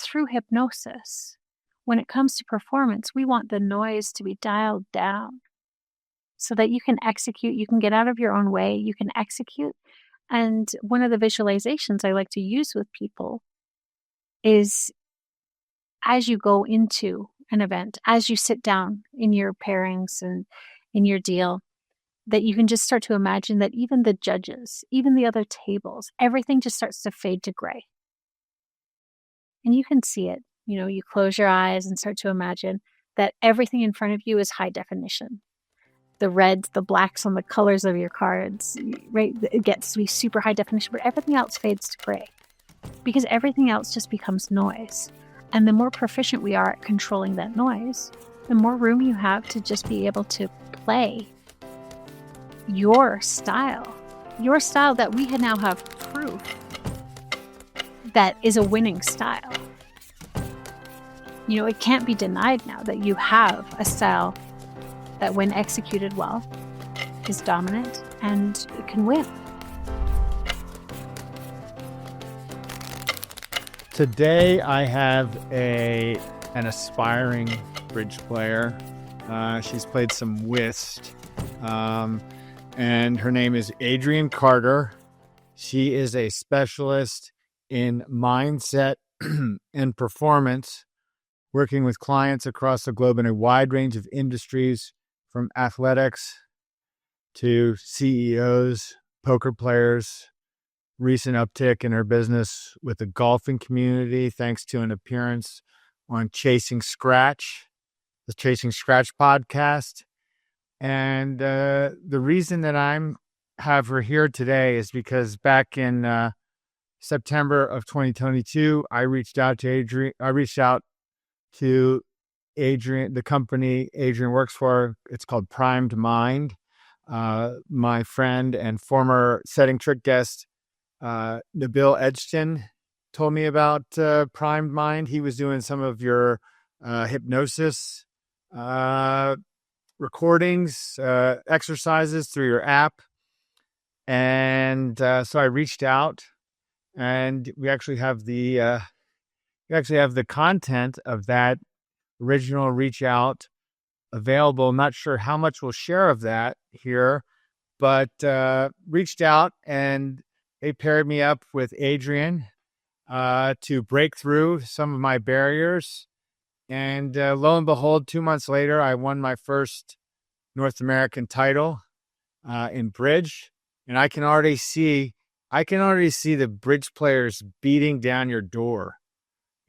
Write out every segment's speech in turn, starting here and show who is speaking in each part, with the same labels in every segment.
Speaker 1: through hypnosis, when it comes to performance, we want the noise to be dialed down so that you can execute, you can get out of your own way, you can execute. And one of the visualizations I like to use with people is as you go into an event, as you sit down in your pairings and in your deal, that you can just start to imagine that even the judges, even the other tables, everything just starts to fade to gray. And you can see it. You close your eyes and start to imagine that everything in front of you is high definition. The reds, the blacks on the colors of your cards, right? It gets to be super high definition, but everything else fades to gray because everything else just becomes noise. And the more proficient we are at controlling that noise, the more room you have to just be able to play your style that we now have proof that is a winning style. It can't be denied now that you have a style that when executed well is dominant and can win.
Speaker 2: Today I have an aspiring bridge player. She's played some whist. And her name is Adrienne Carter. She is a specialist in mindset and performance, working with clients across the globe in a wide range of industries, from athletics to CEOs, poker players. Recent uptick in her business with the golfing community, thanks to an appearance on Chasing Scratch, the Chasing Scratch podcast. And the reason that have her here today is because back in September of 2022, I reached out to Adrienne. The company Adrienne works for. It's called Primed Mind. My friend and former Setting Trick guest, Nabil Edgston, told me about Primed Mind. He was doing some of your hypnosis recordings, exercises through your app. And so I reached out, and we actually have the content of that original reach out available. I'm not sure how much we'll share of that here, but reached out and they paired me up with Adrienne to break through some of my barriers. And lo and behold, 2 months later, I won my first North American title in bridge. And I can already see the bridge players beating down your door.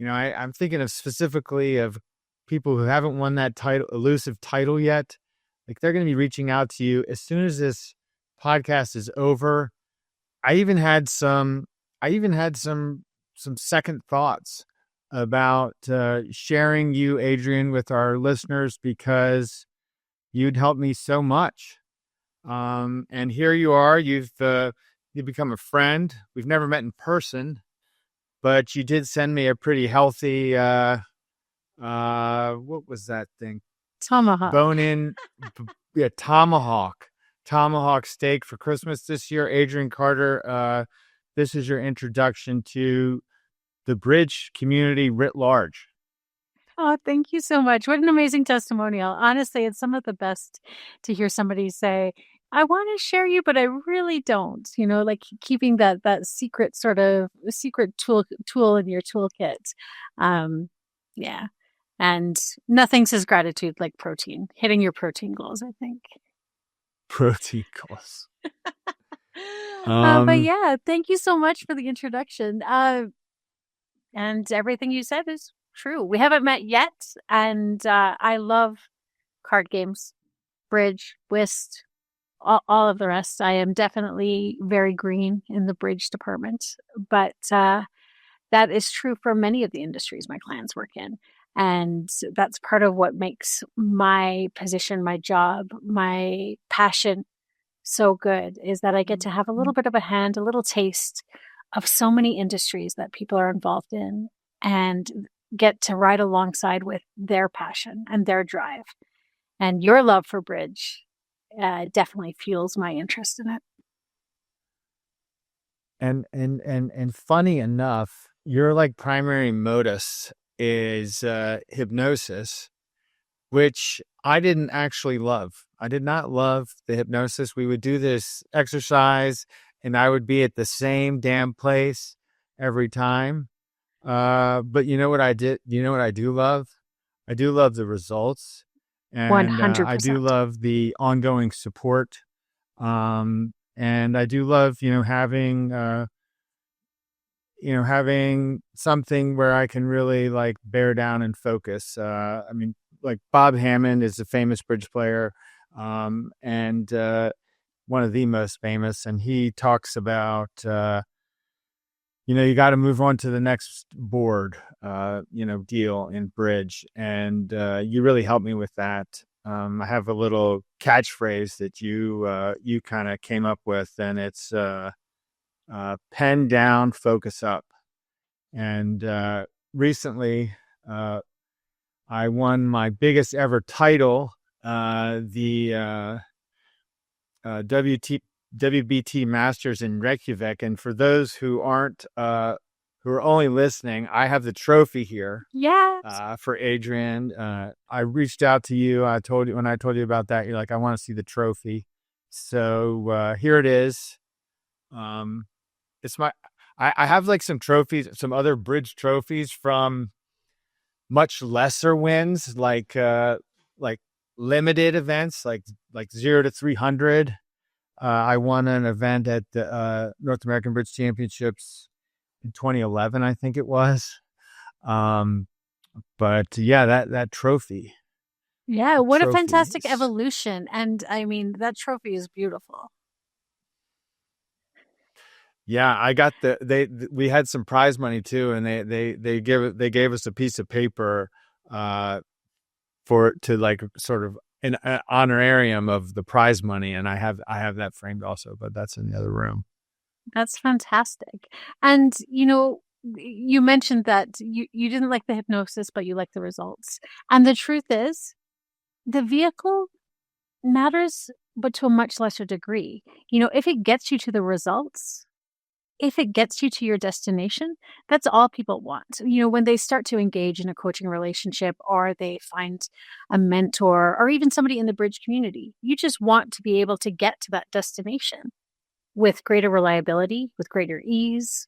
Speaker 2: I'm thinking specifically of people who haven't won that elusive title yet. Like, they're going to be reaching out to you as soon as this podcast is over. I even had some second thoughts about sharing you, Adrienne, with our listeners, because you'd helped me so much. And here you are. You've become a friend. We've never met in person, but you did send me a pretty healthy, what was that thing?
Speaker 1: Tomahawk.
Speaker 2: Bone-in, tomahawk steak for Christmas this year. Adrienne Carter, this is your introduction to the bridge community writ large.
Speaker 1: Oh, thank you so much. What an amazing testimonial. Honestly, it's some of the best to hear somebody say, I want to share you, but I really don't. Like keeping that secret tool in your toolkit. Yeah. And nothing says gratitude like protein, hitting your protein goals, I think.
Speaker 2: Protein goals.
Speaker 1: But yeah, thank you so much for the introduction. And everything you said is true. We haven't met yet. And I love card games, bridge, whist, all of the rest. I am definitely very green in the bridge department. But that is true for many of the industries my clients work in. And that's part of what makes my position, my job, my passion so good, is that I get to have a little bit of a hand, a little taste of so many industries that people are involved in, and get to ride alongside with their passion and their drive. And your love for bridge definitely fuels my interest in it.
Speaker 2: And funny enough, your like primary modus is hypnosis, which I didn't actually love. I did not love the hypnosis. We would do this exercise and I would be at the same damn place every time. But you know what I did? You know what I do love? I do love the results, and I do
Speaker 1: 100%.
Speaker 2: love the ongoing support. And I do love, having something where I can really like bear down and focus. I mean, like Bob Hammond is a famous bridge player, and one of the most famous, and he talks about, you got to move on to the next board, deal in bridge. And you really helped me with that. I have a little catchphrase that you kind of came up with, and it's pen down, focus up. And recently, I won my biggest ever title, the WBT Masters in Reykjavik. And for those who are only listening, I have the trophy here.
Speaker 1: Yes.
Speaker 2: For Adrienne. I reached out to you. When I told you about that, you're like, I want to see the trophy. So here it is. I have like some trophies, some other bridge trophies from much lesser wins, like limited events, like 0 to 300. I won an event at the North American Bridge Championships in 2011, I think it was. But yeah, that trophy.
Speaker 1: Yeah, what a
Speaker 2: Trophy
Speaker 1: fantastic
Speaker 2: is-
Speaker 1: evolution. And I mean, that trophy is beautiful.
Speaker 2: Yeah, I got we had some prize money too, and they gave us a piece of paper to like sort of an honorarium of the prize money, and I have that framed also, but that's in the other room.
Speaker 1: That's fantastic. And you mentioned that you didn't like the hypnosis, but you like the results. And the truth is, the vehicle matters, but to a much lesser degree. If it gets you to the results, if it gets you to your destination, that's all people want. When they start to engage in a coaching relationship, or they find a mentor, or even somebody in the bridge community, you just want to be able to get to that destination with greater reliability, with greater ease,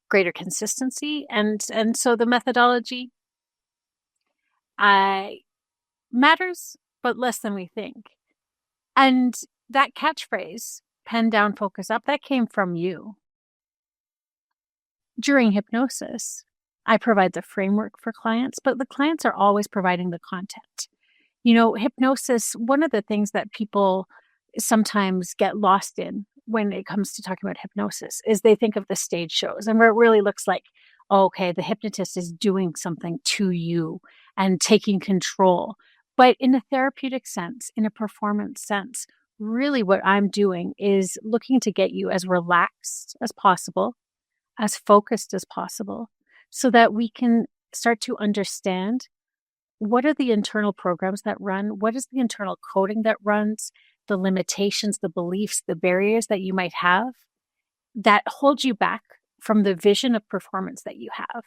Speaker 1: greater consistency. And so the methodology matters, but less than we think. And that catchphrase, pen down, focus up, that came from you. During hypnosis, I provide the framework for clients, but the clients are always providing the content. Hypnosis, one of the things that people sometimes get lost in when it comes to talking about hypnosis is they think of the stage shows, and where it really looks like, okay, the hypnotist is doing something to you and taking control. But in a therapeutic sense, in a performance sense, really what I'm doing is looking to get you as relaxed as possible, as focused as possible, so that we can start to understand what are the internal programs that run, what is the internal coding that runs, the limitations, the beliefs, the barriers that you might have that hold you back from the vision of performance that you have.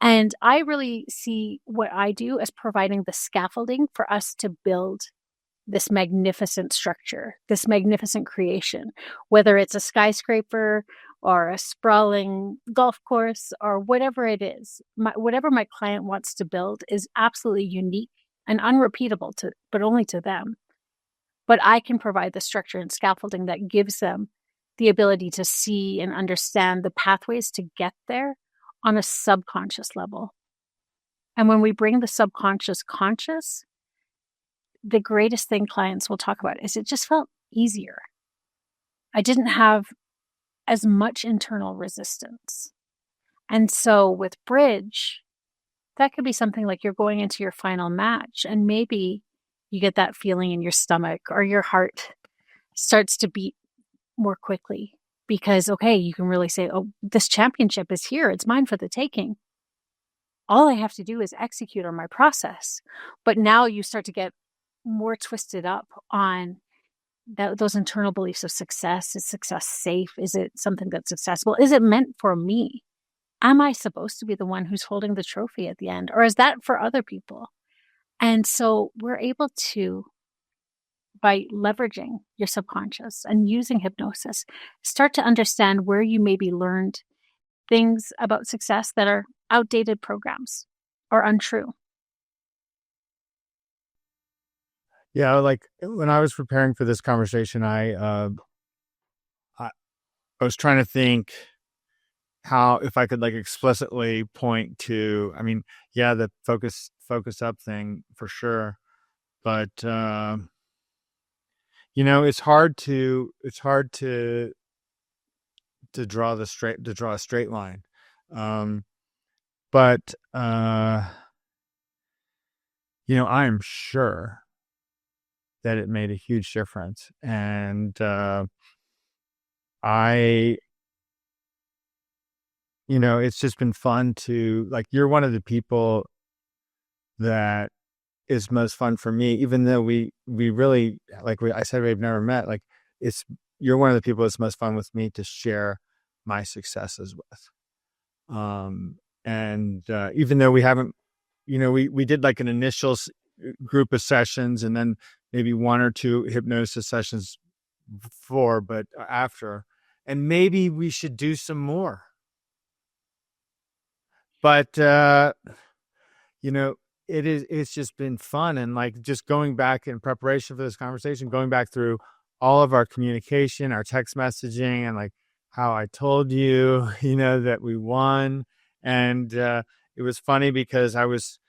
Speaker 1: And I really see what I do as providing the scaffolding for us to build this magnificent structure, this magnificent creation, whether it's a skyscraper or a sprawling golf course or whatever it is. Whatever my client wants to build is absolutely unique and unrepeatable but only to them. But I can provide the structure and scaffolding that gives them the ability to see and understand the pathways to get there on a subconscious level. And when we bring the subconscious conscious, the greatest thing clients will talk about is it just felt easier. I didn't have as much internal resistance. And so with bridge, that could be something like you're going into your final match, and maybe you get that feeling in your stomach, or your heart starts to beat more quickly because, okay, you can really say, oh, this championship is here. It's mine for the taking. All I have to do is execute on my process. But now you start to get more twisted up on those internal beliefs of success. Is success safe? Is it something that's accessible? Is it meant for me? Am I supposed to be the one who's holding the trophy at the end? Or is that for other people? And so we're able to, by leveraging your subconscious and using hypnosis, start to understand where you maybe learned things about success that are outdated programs or untrue.
Speaker 2: Yeah, like when I was preparing for this conversation, I was trying to think how if I could like explicitly point to. I mean, yeah, the focus up thing for sure, but it's hard to draw a straight line. Um, but I am sure that it made a huge difference, and I it's just been fun to like. You're one of the people that is most fun for me, even though we really I said we've never met. Like it's you're one of the people that's most fun with me to share my successes with. And even though we haven't, we did like an initial group of sessions and then maybe one or two hypnosis sessions before, but after, and maybe we should do some more. But it's just been fun, and like just going back in preparation for this conversation, going back through all of our communication, our text messaging, and like how I told you, that we won. And it was funny because I was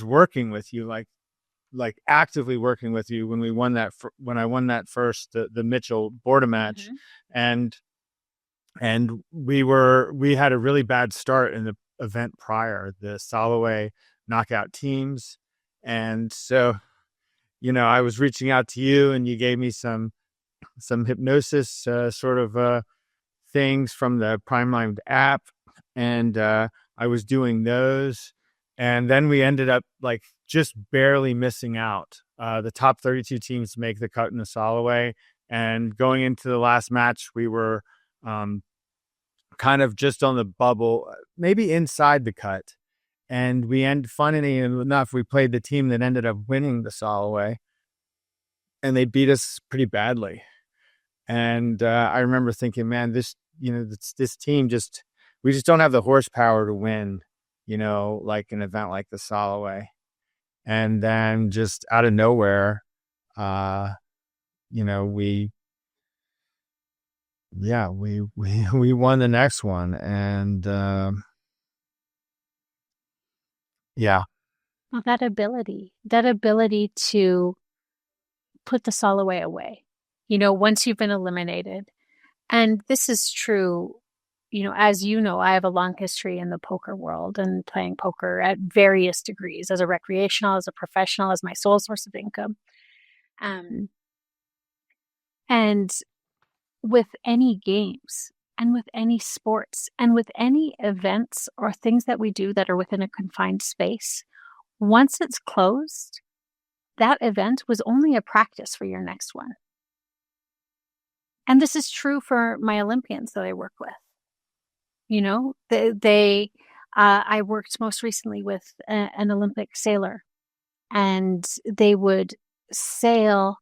Speaker 2: working with you, like actively working with you when when I won that first, the Mitchell Border match. Mm-hmm. And we had a really bad start in the event prior, the Soloway knockout teams. And so, I was reaching out to you and you gave me some hypnosis sort of things from the Prime app. And I was doing those. And then we ended up like just barely missing out. The top 32 teams make the cut in the Soloway. And going into the last match, we were kind of just on the bubble, maybe inside the cut. And funny enough, we played the team that ended up winning the Soloway. And they beat us pretty badly. And I remember thinking, man, this team we just don't have the horsepower to win, like an event like the Soloway. And then just out of nowhere, we won the next one. And yeah.
Speaker 1: Well, that ability to put the Soloway away, once you've been eliminated. And this is true, as I have a long history in the poker world and playing poker at various degrees, as a recreational, as a professional, as my sole source of income. And with any games and with any sports and with any events or things that we do that are within a confined space, once it's closed, that event was only a practice for your next one. And this is true for my Olympians that I work with. I worked most recently with an Olympic sailor, and they would sail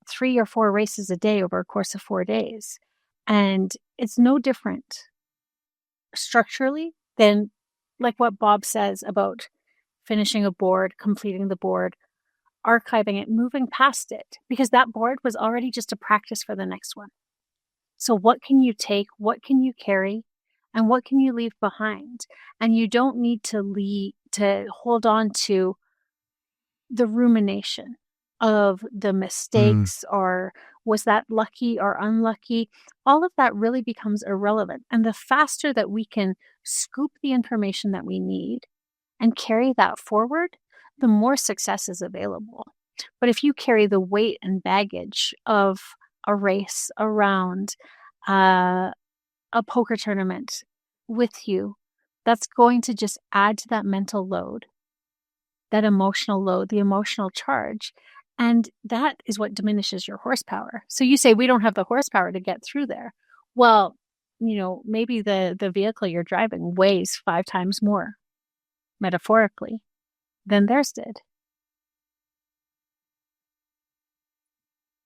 Speaker 1: 3 or 4 races a day over a course of 4 days. And it's no different structurally than like what Bob says about finishing a board, completing the board, archiving it, moving past it, because that board was already just a practice for the next one. So what can you take? What can you carry? And what can you leave behind? And you don't need to hold on to the rumination of the mistakes or was that lucky or unlucky? All of that really becomes irrelevant. And the faster that we can scoop the information that we need and carry that forward, the more success is available. But if you carry the weight and baggage of a race, a round, a poker tournament with you, that's going to just add to that mental load, that emotional load, the emotional charge. And that is what diminishes your horsepower. So you say, we don't have the horsepower to get through there. Well, maybe the vehicle you're driving weighs 5 times more, metaphorically, than theirs did.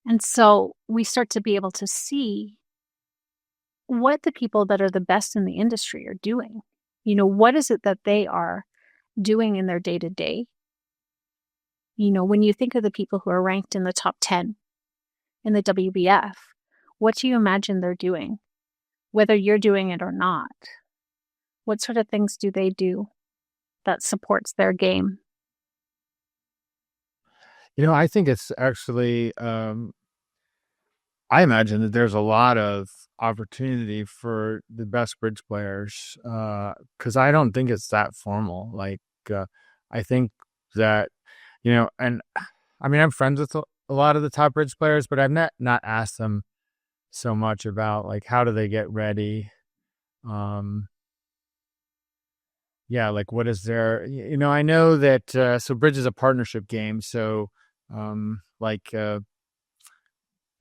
Speaker 1: And so we start to be able to see what the people that are the best in the industry are doing. What is it that they are doing in their day-to-day? When you think of the people who are ranked in the top 10 in the WBF, what do you imagine they're doing? Whether you're doing it or not, what sort of things do they do that supports their game?
Speaker 2: I think it's actually, I imagine that there's a lot of opportunity for the best bridge players, because I don't think it's that formal. Like, I think that, and I mean, I'm friends with a lot of the top bridge players, but I've not asked them so much about like how do they get ready. Yeah, like what is their, I know that so bridge is a partnership game, so like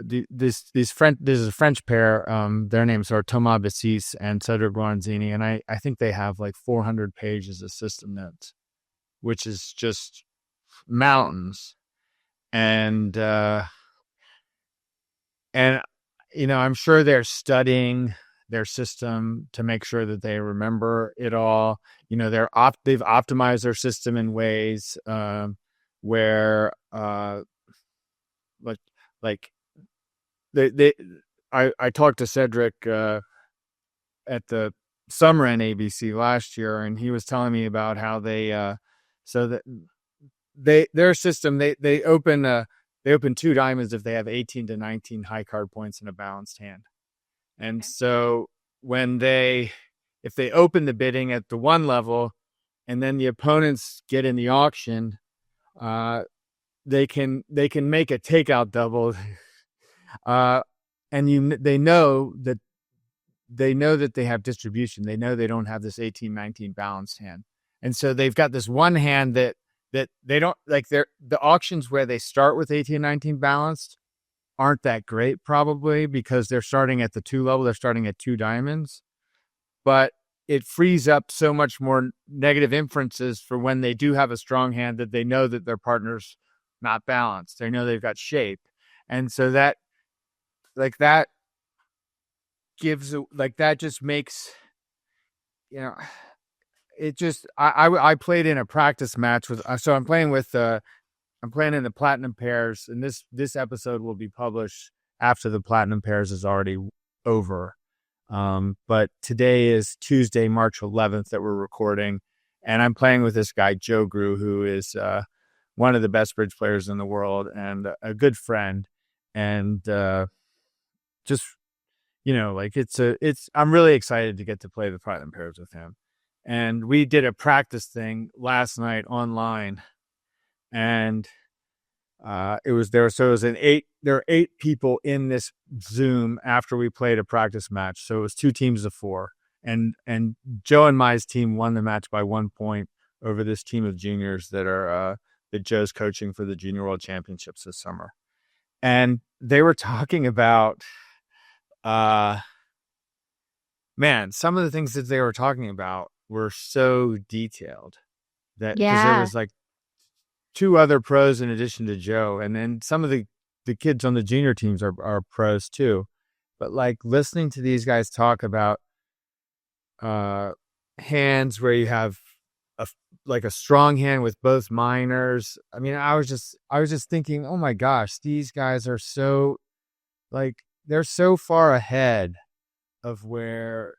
Speaker 2: this is a French pair. Their names are Thomas Bessis and Cedric Guaranzini, and I think they have like 400 pages of system notes, which is just mountains. And I'm sure they're studying their system to make sure that they remember it all. They've optimized their system in ways where like I talked to Cedric at the summer NABC last year, and he was telling me about how their system they open 2 diamonds if they have 18 to 19 high card points in a balanced hand. And so if they open the bidding at the 1 level and then the opponents get in the auction, they can make a takeout double. And they know that they have distribution. They know they don't have this 18-19 balanced hand. And so they've got this one hand that they don't like. The auctions where they start with 18-19 balanced aren't that great, probably because they're starting at the 2 level. They're starting at 2 diamonds, but it frees up so much more negative inferences for when they do have a strong hand that they know that their partner's not balanced. They know they've got shape. And so that just makes, it just, I played in a practice match so I'm playing in the platinum pairs, and this episode will be published after the platinum pairs is already over. But today is Tuesday, March 11th that we're recording, and I'm playing with this guy, Joe Grew, who is one of the best bridge players in the world and a good friend. And just, I'm really excited to get to play the platinum pairs with him. And we did a practice thing last night online, and there were 8 people in this Zoom after we played a practice match. So it was 2 teams of 4, and Joe and my team won the match by 1 point over this team of juniors that Joe's coaching for the Junior World Championships this summer. And they were talking about, some of the things that they were talking about were so detailed that because there was like 2 other pros in addition to Joe, and then some of the kids on the junior teams are pros too. But like listening to these guys talk about hands where you have a strong hand with both minors. I mean, I was just thinking, oh my gosh, these guys are so they're so far ahead of where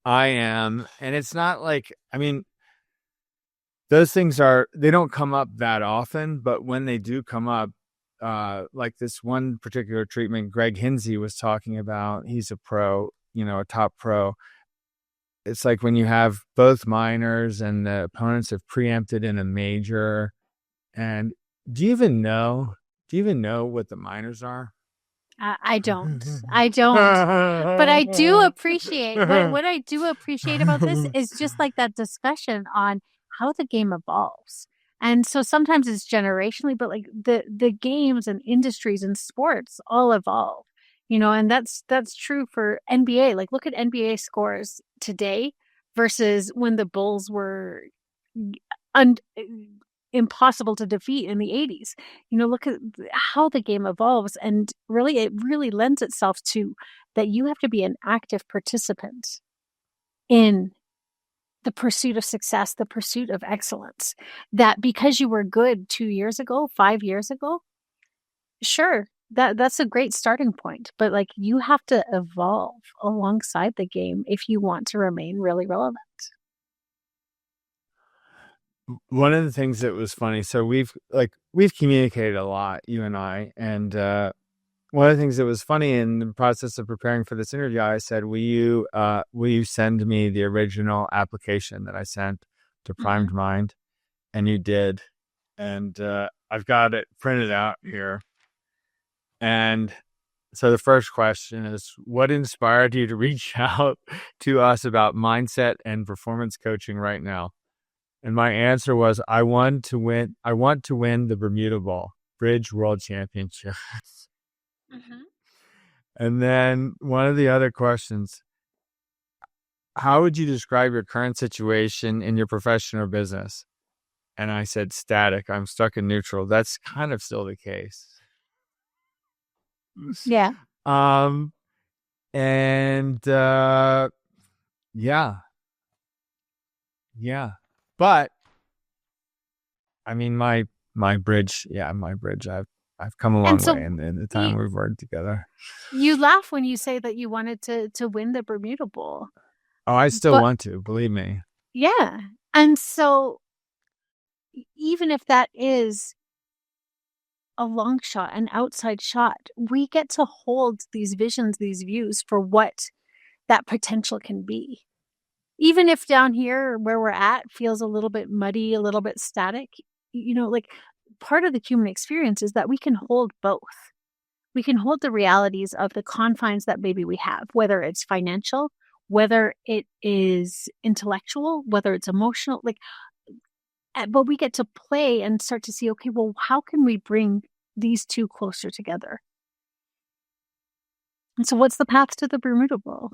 Speaker 2: I am. And it's not like, I mean, those things they don't come up that often, but when they do come up, like this one particular treatment Greg Hinsey was talking about, he's a pro, a top pro. It's like when you have both minors and the opponents have preempted in a major. And do you even know what the minors are?
Speaker 1: I don't, but I do appreciate what I do appreciate about this is just like that discussion on how the game evolves. And so sometimes it's generationally, but like the games and industries and sports all evolve. And that's true for NBA. Like, look at NBA scores today versus when the Bulls were un- impossible to defeat in the 80s. Look at how the game evolves, and really it really lends itself to that you have to be an active participant in the pursuit of success, the pursuit of excellence. That because you were good 2 years ago, 5 years ago, sure, that's a great starting point, but like you have to evolve alongside the game if you want to remain really relevant.
Speaker 2: One of the things that was funny, so we've communicated a lot, you and I, and one of the things that was funny in the process of preparing for this interview, I said, will you send me the original application that I sent to Primed Mind? And you did. And I've got it printed out here. And so the first question is, what inspired you to reach out to us about mindset and performance coaching right now? And my answer was, I want to win the Bermuda Bowl, Bridge World Championship. And then one of the other questions, how would you describe your current situation in your profession or business? And I said, static. I'm stuck in neutral. That's kind of still the case.
Speaker 1: Yeah.
Speaker 2: And yeah. But I mean, my bridge. I've come a long
Speaker 1: And so
Speaker 2: way in the time we've worked together.
Speaker 1: you laugh when you say that you wanted to win the Bermuda Bowl.
Speaker 2: Oh, I still
Speaker 1: But
Speaker 2: want to, believe me.
Speaker 1: yeah. And so even if that is a long shot, an outside shot, we get to hold these visions, these views for what that potential can be. Even if down here where we're at feels a little bit muddy, a little bit static, like part of the human experience is that we can hold both. We can hold the realities of the confines that maybe we have, whether it's financial, whether it is intellectual, whether it's emotional, but we get to play and start to see, okay, well, how can we bring these two closer together? And so what's the path to the Bermuda Bowl?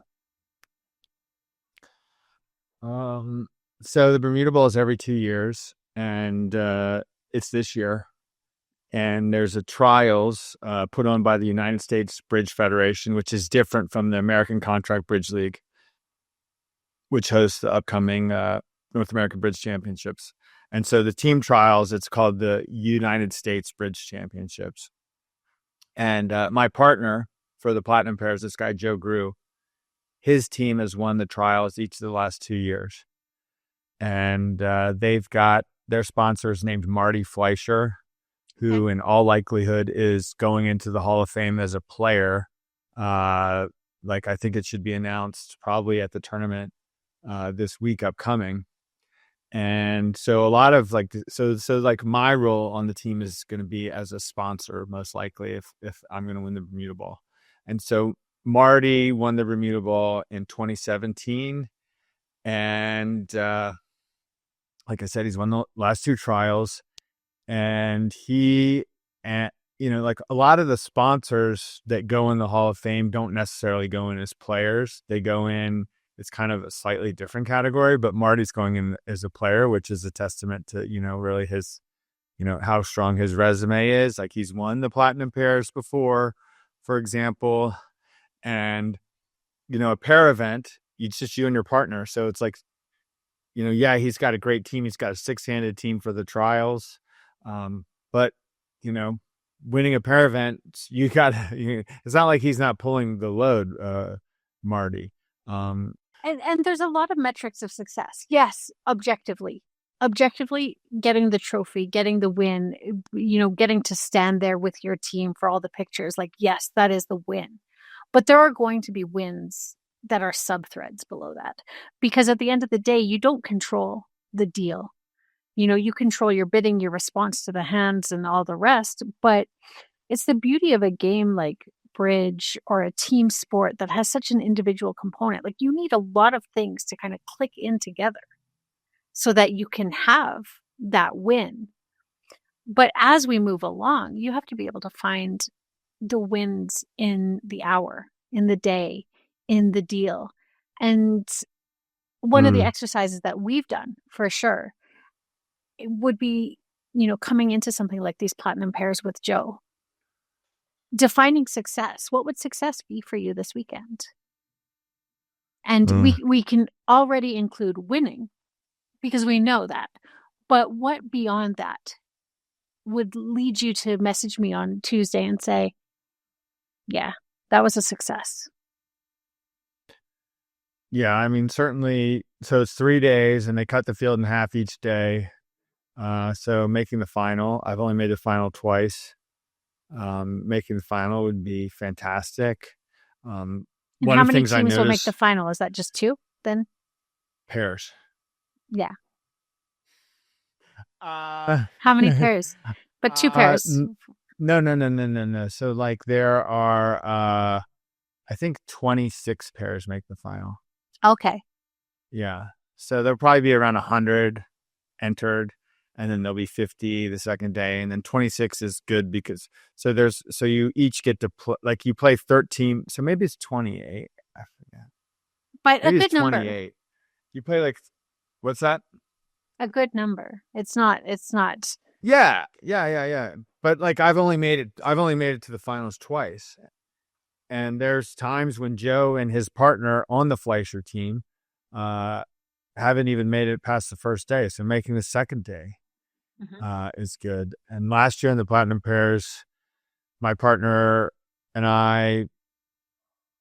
Speaker 2: So the Bermuda Bowl is every 2 years, and it's this year. And there's a trials put on by the United States Bridge Federation, which is different from the American Contract Bridge League, which hosts the upcoming North American Bridge Championships. And so the team trials, it's called the United States Bridge Championships. And my partner for the Platinum Pairs, this guy, Joe Grew, his team has won the trials each of the last 2 years. And they've got their sponsors named Marty Fleischer, who in all likelihood is going into the Hall of Fame as a player. I think it should be announced probably at the tournament this week upcoming. And so a lot of my role on the team is going to be as a sponsor, most likely, if I'm going to win the Bermuda Bowl. And so Marty won the Bermuda Bowl in 2017. And like I said, he's won the last 2 trials. And a lot of the sponsors that go in the Hall of Fame don't necessarily go in as players. They go in, it's kind of a slightly different category, but Marty's going in as a player, which is a testament to, really his, how strong his resume is. Like, he's won the Platinum Pairs before, for example, and, a pair event, it's just you and your partner. So it's like, he's got a great team. He's got a 6-handed team for the trials. But winning a pair event, it's not like he's not pulling the load, Marty.
Speaker 1: And there's a lot of metrics of success. Yes, objectively getting the trophy, getting the win, getting to stand there with your team for all the pictures. Like, yes, that is the win. But there are going to be wins that are sub-threads below that, because at the end of the day, you don't control the deal. You control your bidding, your response to the hands and all the rest, but it's the beauty of a game like bridge or a team sport that has such an individual component. Like, you need a lot of things to kind of click in together so that you can have that win. But as we move along, you have to be able to find the wins in the hour, in the day, in the deal. And one of the exercises that we've done for sure, it would be, coming into something like these platinum pairs with Joe, defining success. What would success be for you this weekend? And we can already include winning because we know that. But what beyond that would lead you to message me on Tuesday and say, yeah, that was a success?
Speaker 2: Yeah, I mean, certainly. So it's 3 days and they cut the field in half each day. So making the final, I've only made the final twice. Making the final would be fantastic.
Speaker 1: And
Speaker 2: one
Speaker 1: how
Speaker 2: of the
Speaker 1: many
Speaker 2: things I
Speaker 1: teams will make
Speaker 2: noticed,
Speaker 1: the final? Is that just 2 then?
Speaker 2: pairs.
Speaker 1: Yeah.
Speaker 2: Uh,
Speaker 1: How many pairs? But 2 pairs.
Speaker 2: no. So like there are, I think 26 pairs make the final.
Speaker 1: Okay.
Speaker 2: Yeah. So there'll probably be around 100 entered, and then there'll be 50 the second day, and then 26 is good because so you each get to play, like you play 13, so maybe it's 28. I forget.
Speaker 1: But
Speaker 2: Maybe
Speaker 1: a good
Speaker 2: it's 28.
Speaker 1: number.
Speaker 2: You play like, what's that?
Speaker 1: A good number. It's not.
Speaker 2: Yeah. But like I've only made it to the finals twice. And there's times when Joe and his partner on the Fleischer team haven't even made it past the first day. So making the second day is good. And last year in the Platinum Pairs, my partner and I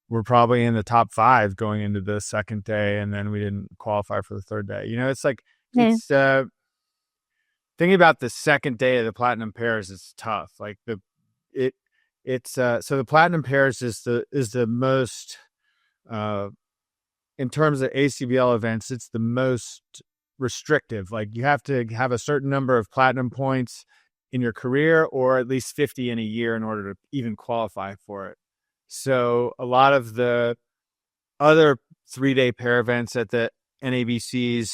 Speaker 2: were probably in the top 5 going into the second day, and then we didn't qualify for the third day. It's like, it's thinking about the second day of the Platinum Pairs is tough. Like so the Platinum Pairs is the most, in terms of ACBL events, it's the most restrictive. Like you have to have a certain number of platinum points in your career, or at least 50 in a year in order to even qualify for it. So a lot of the other 3-day pair events at the NABCs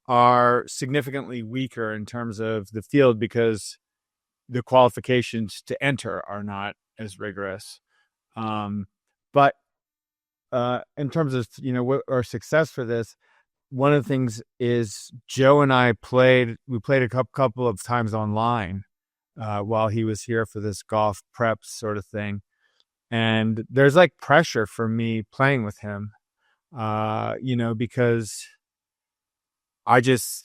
Speaker 2: are significantly weaker in terms of the field because the qualifications to enter are not as rigorous. But in terms of, what our success for this, one of the things is Joe and I we played a couple of times online while he was here for this golf prep sort of thing. And there's like pressure for me playing with him, because I just,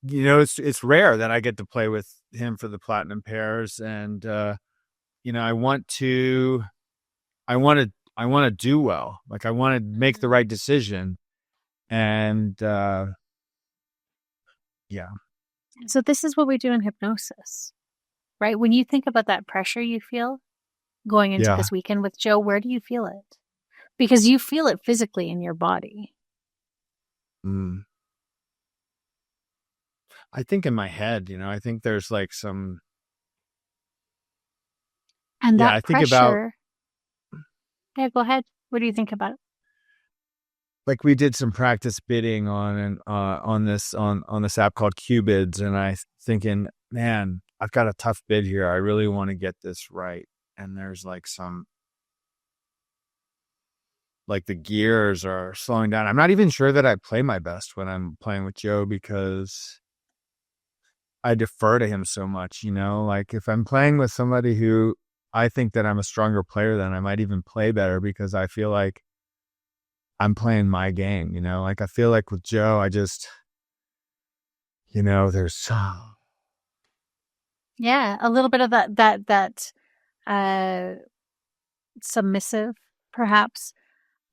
Speaker 2: it's rare that I get to play with him for the Platinum Pairs. And, I want to do well. Like I want to make the right decision. And, yeah.
Speaker 1: So this is what we do in hypnosis, right? When you think about that pressure you feel going into this weekend with Joe, where do you feel it? Because you feel it physically in your body.
Speaker 2: I think in my head, I think there's like some.
Speaker 1: And that
Speaker 2: I
Speaker 1: pressure.
Speaker 2: think about.
Speaker 1: Yeah, go ahead. What do you think about it?
Speaker 2: Like we did some practice bidding on this app called Qbids, and I thinking, man, I've got a tough bid here. I really want to get this right. And there's like like the gears are slowing down. I'm not even sure that I play my best when I'm playing with Joe because I defer to him so much, like if I'm playing with somebody who I think that I'm a stronger player than, I might even play better because I feel like I'm playing my game, like I feel like with Joe, I just, there's
Speaker 1: yeah, a little bit of that submissive perhaps.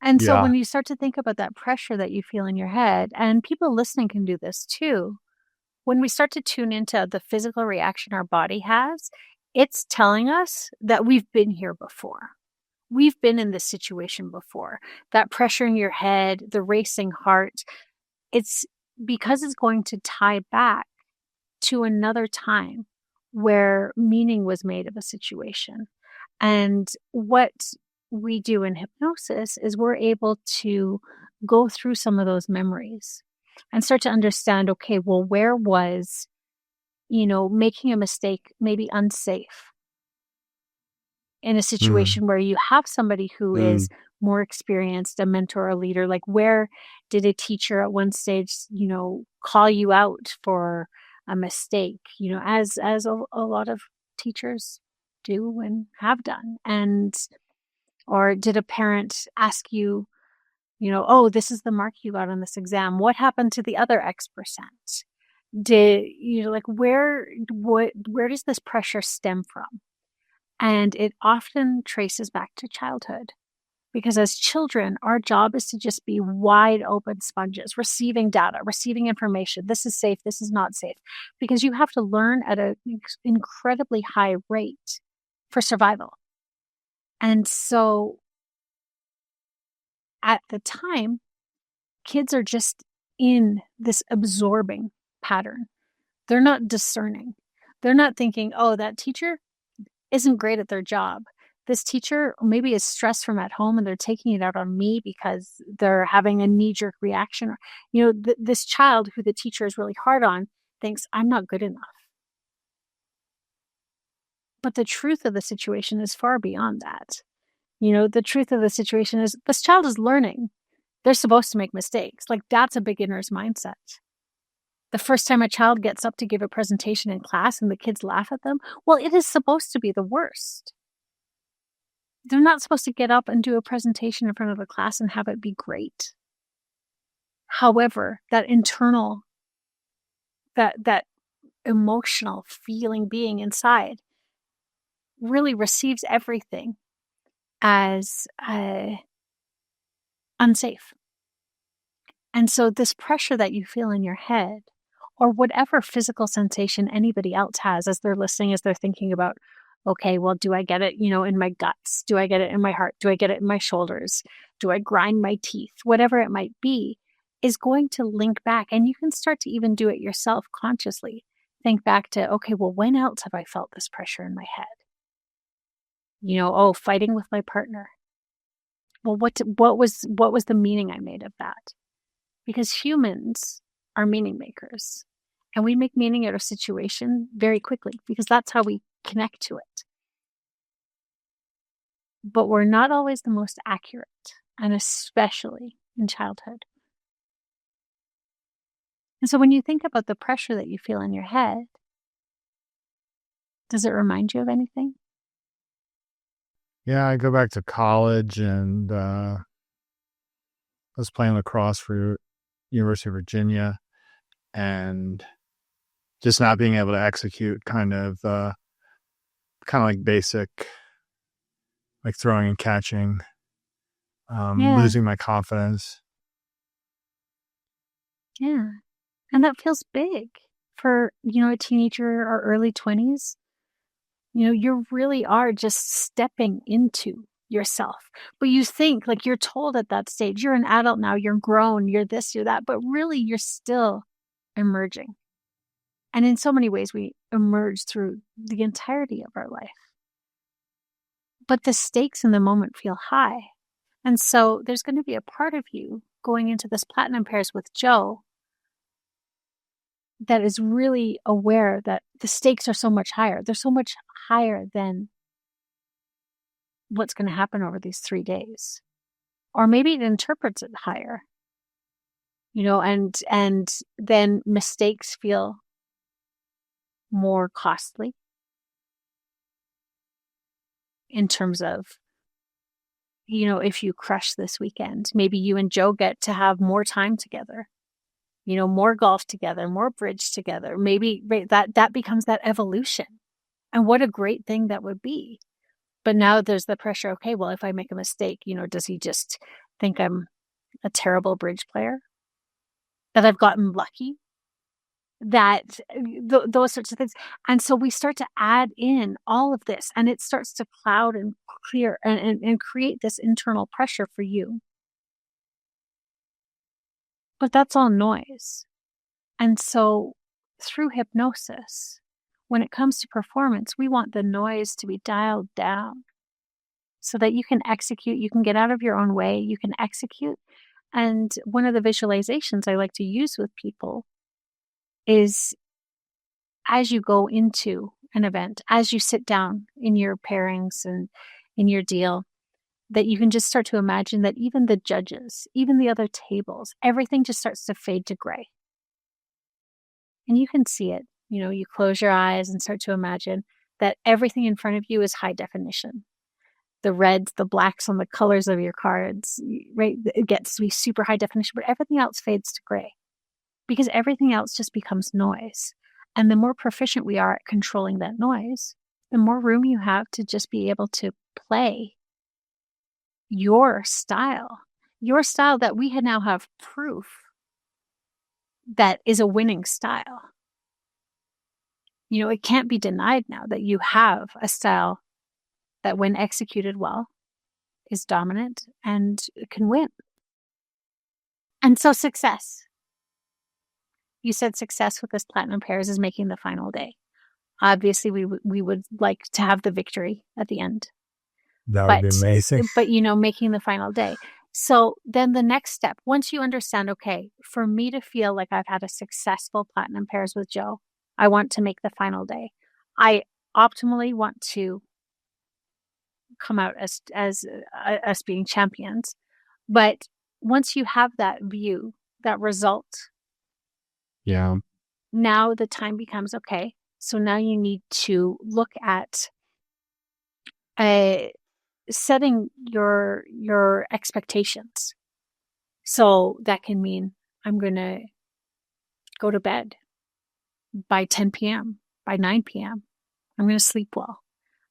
Speaker 1: And so when you start to think about that pressure that you feel in your head, and people listening can do this too, when we start to tune into the physical reaction our body has, it's telling us that we've been here before. We've been in this situation before. That pressure in your head, the racing heart, it's because it's going to tie back to another time where meaning was made of a situation. And what we do in hypnosis is we're able to go through some of those memories and start to understand, okay, well, where was, making a mistake maybe unsafe? in a situation where you have somebody who is more experienced, a mentor, a leader? Like, where did a teacher at one stage, call you out for a mistake, as a lot of teachers do and have done? Or did a parent ask you, oh, this is the mark you got on this exam. What happened to the other X%? Where does this pressure stem from? And it often traces back to childhood, because as children, our job is to just be wide open sponges, receiving data, receiving information. This is safe. This is not safe, because you have to learn at an incredibly high rate for survival. And so at the time, kids are just in this absorbing pattern. They're not discerning. They're not thinking, oh, that teacher isn't great at their job. This teacher maybe is stressed from at home and they're taking it out on me because they're having a knee-jerk reaction. This child who the teacher is really hard on thinks, I'm not good enough. But the truth of the situation is far beyond that. The truth of the situation is this child is learning. They're supposed to make mistakes. Like, that's a beginner's mindset. The first time a child gets up to give a presentation in class and the kids laugh at them, well, it is supposed to be the worst. They're not supposed to get up and do a presentation in front of the class and have it be great. However, that internal, that emotional feeling being inside really receives everything as unsafe. And so this pressure that you feel in your head, or whatever physical sensation anybody else has as they're listening, as they're thinking about, okay, well, do I get it, in my guts? Do I get it in my heart? Do I get it in my shoulders? Do I grind my teeth? Whatever it might be, is going to link back. And you can start to even do it yourself consciously. Think back to, okay, well, when else have I felt this pressure in my head? Fighting with my partner. Well, what was the meaning I made of that? Because humans are meaning makers, and we make meaning out of situation very quickly because that's how we connect to it. But we're not always the most accurate, and especially in childhood. And so when you think about the pressure that you feel in your head, does it remind you of anything?
Speaker 2: Yeah, I go back to college, and I was playing lacrosse for University of Virginia, and just not being able to execute kind of like basic, like throwing and catching, losing my confidence.
Speaker 1: Yeah. And that feels big for, a teenager or early 20s. You really are just stepping into yourself. But you think, like, you're told at that stage, you're an adult now, you're grown, you're this, you're that, but really you're still emerging. And in so many ways, we emerge through the entirety of our life. But the stakes in the moment feel high. And so there's going to be a part of you going into this Platinum Pairs with Joe that is really aware that the stakes are so much higher. They're so much higher than what's going to happen over these 3 days. Or maybe it interprets it higher. And then mistakes feel more costly in terms of, if you crush this weekend, maybe you and Joe get to have more time together, more golf together, more bridge together. Maybe that becomes that evolution. And what a great thing that would be. But now there's the pressure, okay, well, if I make a mistake, does he just think I'm a terrible bridge player? That I've gotten lucky? That those sorts of things. And so we start to add in all of this, and it starts to cloud and clear and create this internal pressure for you. But that's all noise. And so through hypnosis, when it comes to performance, we want the noise to be dialed down so that you can execute, you can get out of your own way, you can execute. And one of the visualizations I like to use with people is as you go into an event, as you sit down in your pairings and in your deal, that you can just start to imagine that even the judges, even the other tables, everything just starts to fade to gray. And you can see it. You close your eyes and start to imagine that everything in front of you is high definition. The reds, the blacks on the colors of your cards, right? It gets to be super high definition, but everything else fades to gray because everything else just becomes noise. And the more proficient we are at controlling that noise, the more room you have to just be able to play your style that we now have proof that is a winning style. It can't be denied now that you have a style that, when executed well, is dominant and can win. And so success. You said success with this platinum pairs is making the final day. Obviously, we would like to have the victory at the end.
Speaker 2: That would be amazing.
Speaker 1: But, making the final day. So then the next step, once you understand, okay, for me to feel like I've had a successful platinum pairs with Joe, I want to make the final day. I optimally want to come out as us being champions. But once you have that view, that result,
Speaker 2: yeah,
Speaker 1: now the time becomes, okay, so now you need to look at setting your expectations. So that can mean I'm going to go to bed by 10 p.m., by 9 p.m. I'm going to sleep well.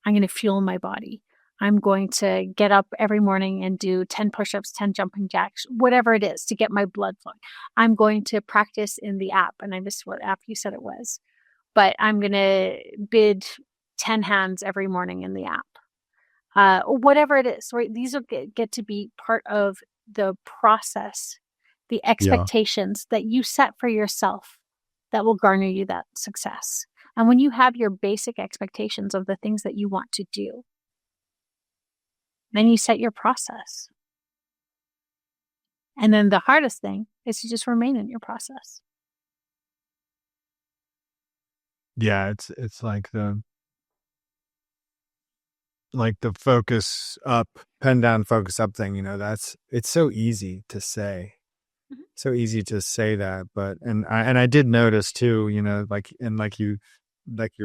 Speaker 1: I'm going to fuel my body. I'm going to get up every morning and do 10 push-ups, 10 jumping jacks, whatever it is to get my blood flowing. I'm going to practice in the app, and I missed what app you said it was, but I'm going to bid 10 hands every morning in the app. Whatever it is, right? These will get to be part of the process, the expectations that you set for yourself that will garner you that success. And when you have your basic expectations of the things that you want to do, then you set your process. And then the hardest thing is to just remain in your process.
Speaker 2: Yeah, it's like the focus up, pen down, focus up thing. It's so easy to say. Mm-hmm. So easy to say that, but I did notice too, like you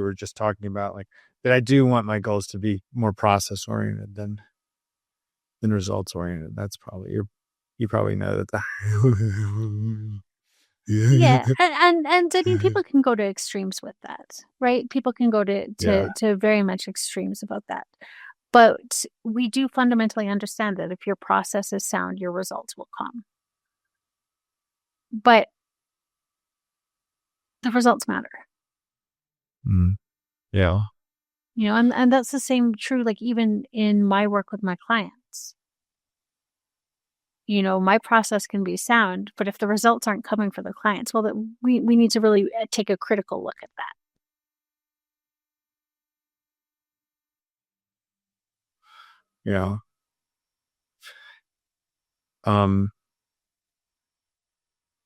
Speaker 2: were just talking about, like that I do want my goals to be more process oriented than results oriented. That's probably you probably know that.
Speaker 1: Yeah, and I mean, people can go to extremes with that, right? People can go to very much extremes about that. But we do fundamentally understand that if your process is sound, your results will come. But the results matter.
Speaker 2: Yeah.
Speaker 1: And that's the same true, like even in my work with my clients. My process can be sound, but if the results aren't coming for the clients, well, we need to really take a critical look at that.
Speaker 2: Yeah.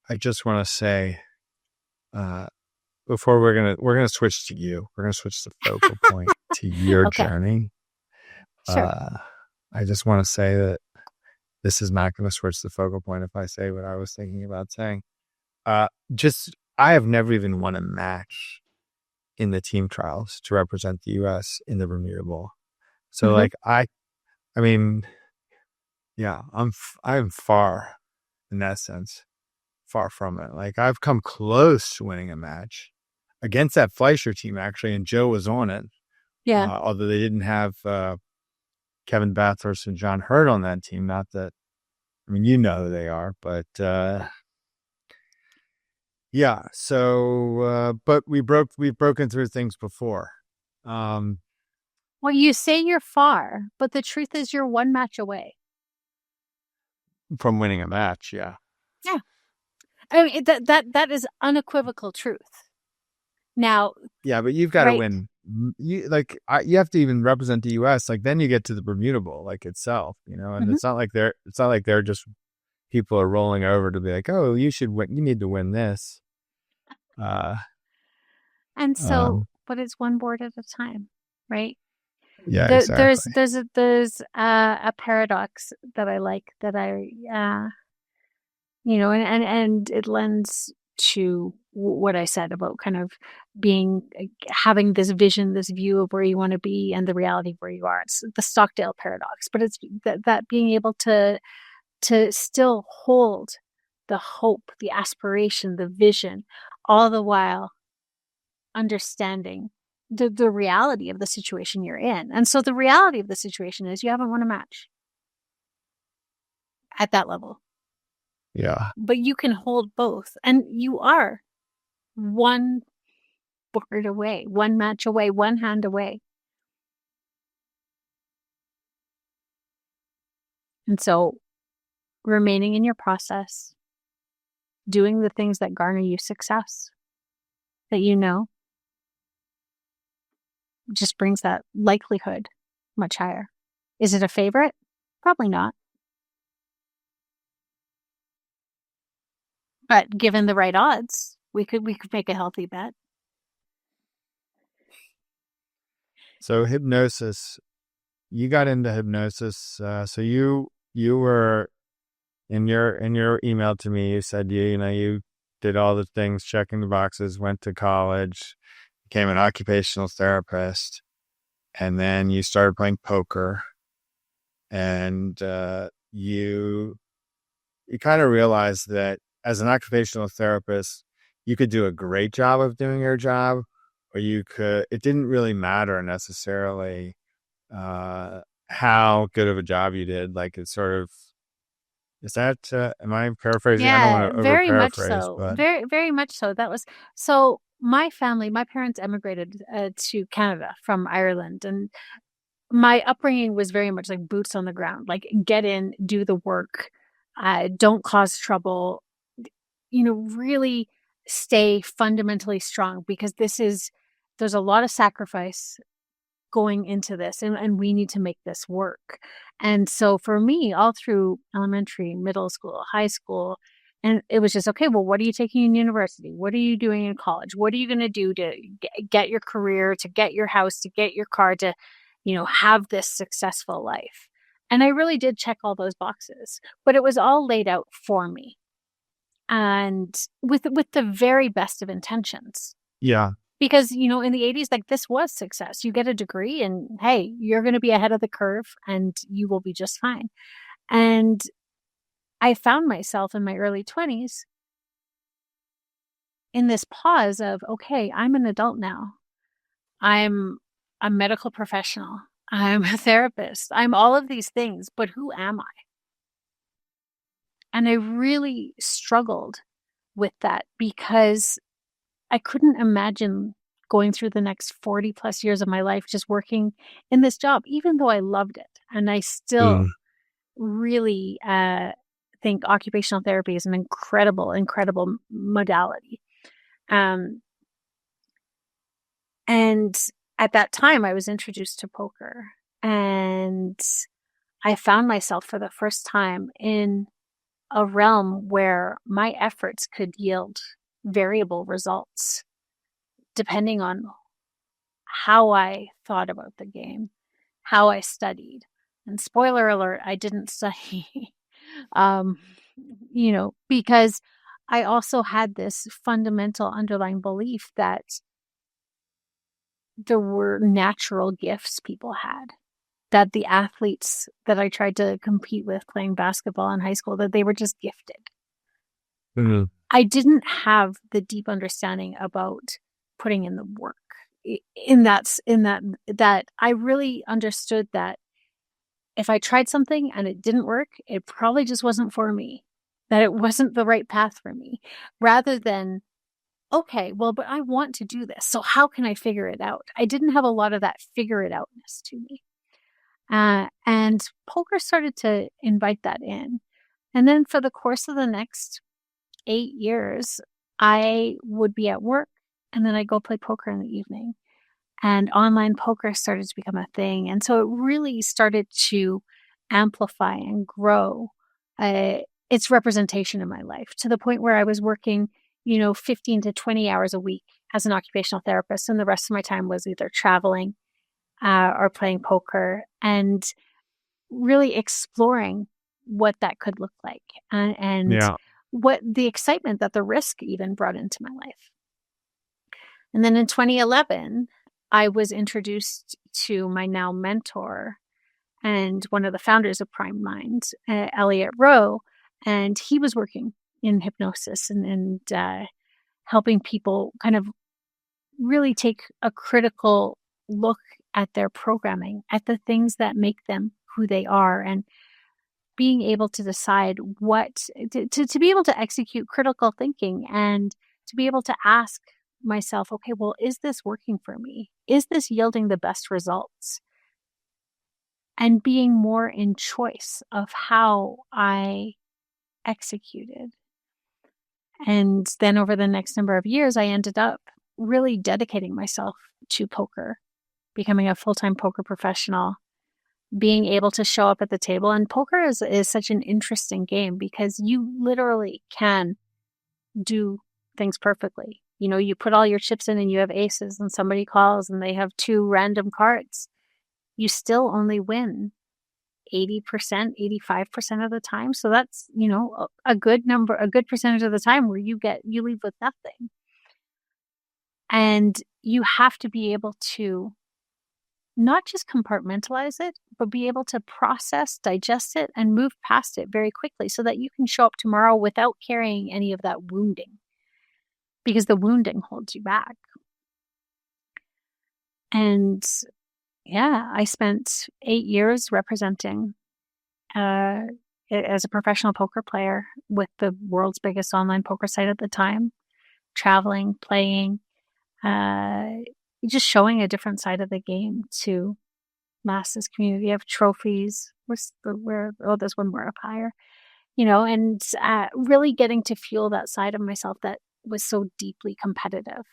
Speaker 2: I just want to say, before we're gonna switch to you. We're gonna switch the focal point to your journey.
Speaker 1: Sure.
Speaker 2: I just want to say that this is not going to switch the focal point if I say what I was thinking about saying. I have never even won a match in the team trials to represent the U.S. in the Bermuda Bowl. So I mean, yeah, I'm far in that sense, far from it. Like I've come close to winning a match against that Fleischer team actually, and Joe was on it.
Speaker 1: Yeah.
Speaker 2: Although they didn't have Kevin Bathurst and John Hurt on that team. Not that, I mean, who they are, but yeah. So, but we've broken through things before.
Speaker 1: Well, you say you're far, but the truth is you're one match away
Speaker 2: from winning a match. Yeah.
Speaker 1: Yeah. I mean, that is unequivocal truth. Now.
Speaker 2: Yeah, but you've got to win. You have to even represent the U.S. Like then you get to the Bermuda Bowl like itself, and it's not like they're just people are rolling over to be like, oh, you should win. You need to win this.
Speaker 1: And so but it's one board at a time, right?
Speaker 2: Yeah,
Speaker 1: There's
Speaker 2: exactly.
Speaker 1: a paradox that I like, that I and it lends to what I said about kind of being having this vision, this view of where you want to be, and the reality of where you are. It's the Stockdale paradox, but it's that being able to still hold the hope, the aspiration, the vision, all the while understanding the reality of the situation you're in. And so the reality of the situation is you haven't won a match at that level,
Speaker 2: Yeah.
Speaker 1: but you can hold both, and you are one board away, one match away, one hand away. And so remaining in your process, doing the things that garner you success, that just brings that likelihood much higher. Is it a favorite? Probably not. But given the right odds, we could make a healthy bet.
Speaker 2: So hypnosis, you got into hypnosis. So you were in your email to me. You said you did all the things, checking the boxes, went to college, became an occupational therapist, and then you started playing poker, and you kind of realized that as an occupational therapist, you could do a great job of doing your job, or it didn't really matter necessarily how good of a job you did. Like it's sort of, is that, am I paraphrasing? I don't
Speaker 1: Yeah,
Speaker 2: want to over
Speaker 1: very much
Speaker 2: paraphrase,
Speaker 1: so.
Speaker 2: but
Speaker 1: Very, very much so. That was so. My family, my parents emigrated to Canada from Ireland, and my upbringing was very much like boots on the ground, like get in, do the work, don't cause trouble, really stay fundamentally strong, because there's a lot of sacrifice going into this, and we need to make this work. And so for me, all through elementary, middle school, high school, and it was just, okay, well, what are you taking in university? What are you doing in college? What are you going to do to get your career, to get your house, to get your car, to, have this successful life? And I really did check all those boxes, but it was all laid out for me, and with the very best of intentions.
Speaker 2: yeah.
Speaker 1: Because, in the 80s, like, this was success. You get a degree and, hey, you're going to be ahead of the curve and you will be just fine. And I found myself in my early 20s in this pause of, okay, I'm an adult now. I'm a medical professional. I'm a therapist. I'm all of these things, but who am I? And I really struggled with that, because I couldn't imagine going through the next 40 plus years of my life just working in this job, even though I loved it. And I still
Speaker 2: Mm.
Speaker 1: really think occupational therapy is an incredible, incredible modality. And at that time, I was introduced to poker, and I found myself for the first time in a realm where my efforts could yield variable results depending on how I thought about the game, how I studied. And spoiler alert, I didn't study, um, because I also had this fundamental underlying belief that there were natural gifts people had, that the athletes that I tried to compete with playing basketball in high school, that they were just gifted.
Speaker 2: Mm-hmm.
Speaker 1: I didn't have the deep understanding about putting in the work. In that I really understood that if I tried something and it didn't work, it probably just wasn't for me, that it wasn't the right path for me, rather than, okay, well, but I want to do this, so how can I figure it out? I didn't have a lot of that figure it outness to me. And poker started to invite that in. And then for the course of the next 8 years, I would be at work and then I'd go play poker in the evening. And online poker started to become a thing. And so it really started to amplify and grow its representation in my life, to the point where I was working, 15 to 20 hours a week as an occupational therapist, and the rest of my time was either traveling or playing poker and really exploring what that could look like and what the excitement that the risk even brought into my life. And then in 2011, I was introduced to my now mentor and one of the founders of Prime Mind, Elliot Rowe, and he was working in hypnosis and helping people kind of really take a critical look at their programming, at the things that make them who they are, and being able to decide what to be able to execute critical thinking and to be able to ask myself, okay, well, is this working for me? Is this yielding the best results? And being more in choice of how I executed. And then over the next number of years, I ended up really dedicating myself to poker, becoming a full-time poker professional, being able to show up at the table. And poker is such an interesting game because you literally can do things perfectly. You know, you put all your chips in and you have aces and somebody calls and they have 2 random cards. You still only win 80%, 85% of the time. So that's, you know, a good percentage of the time where you leave with nothing. And you have to be able to not just compartmentalize it, but be able to process, digest it, and move past it very quickly so that you can show up tomorrow without carrying any of that wounding, because the wounding holds you back. And yeah, I spent 8 years representing as a professional poker player with the world's biggest online poker site at the time, traveling, playing, just showing a different side of the game to masses community of trophies. There's one more up higher, you know, and really getting to fuel that side of myself that was so deeply competitive.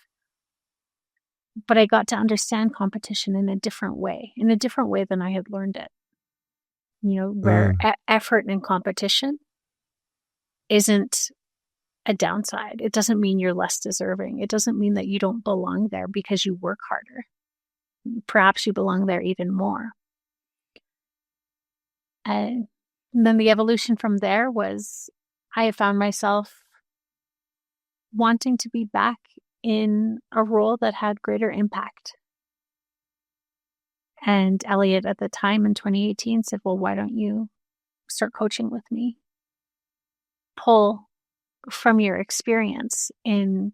Speaker 1: But I got to understand competition in a different way than I had learned it. You know, where effort and competition isn't a downside. It doesn't mean you're less deserving. It doesn't mean that you don't belong there because you work harder. Perhaps you belong there even more. And then the evolution from there was I found myself wanting to be back in a role that had greater impact. And Elliot at the time in 2018 said, well, why don't you start coaching with me? Pull from your experience in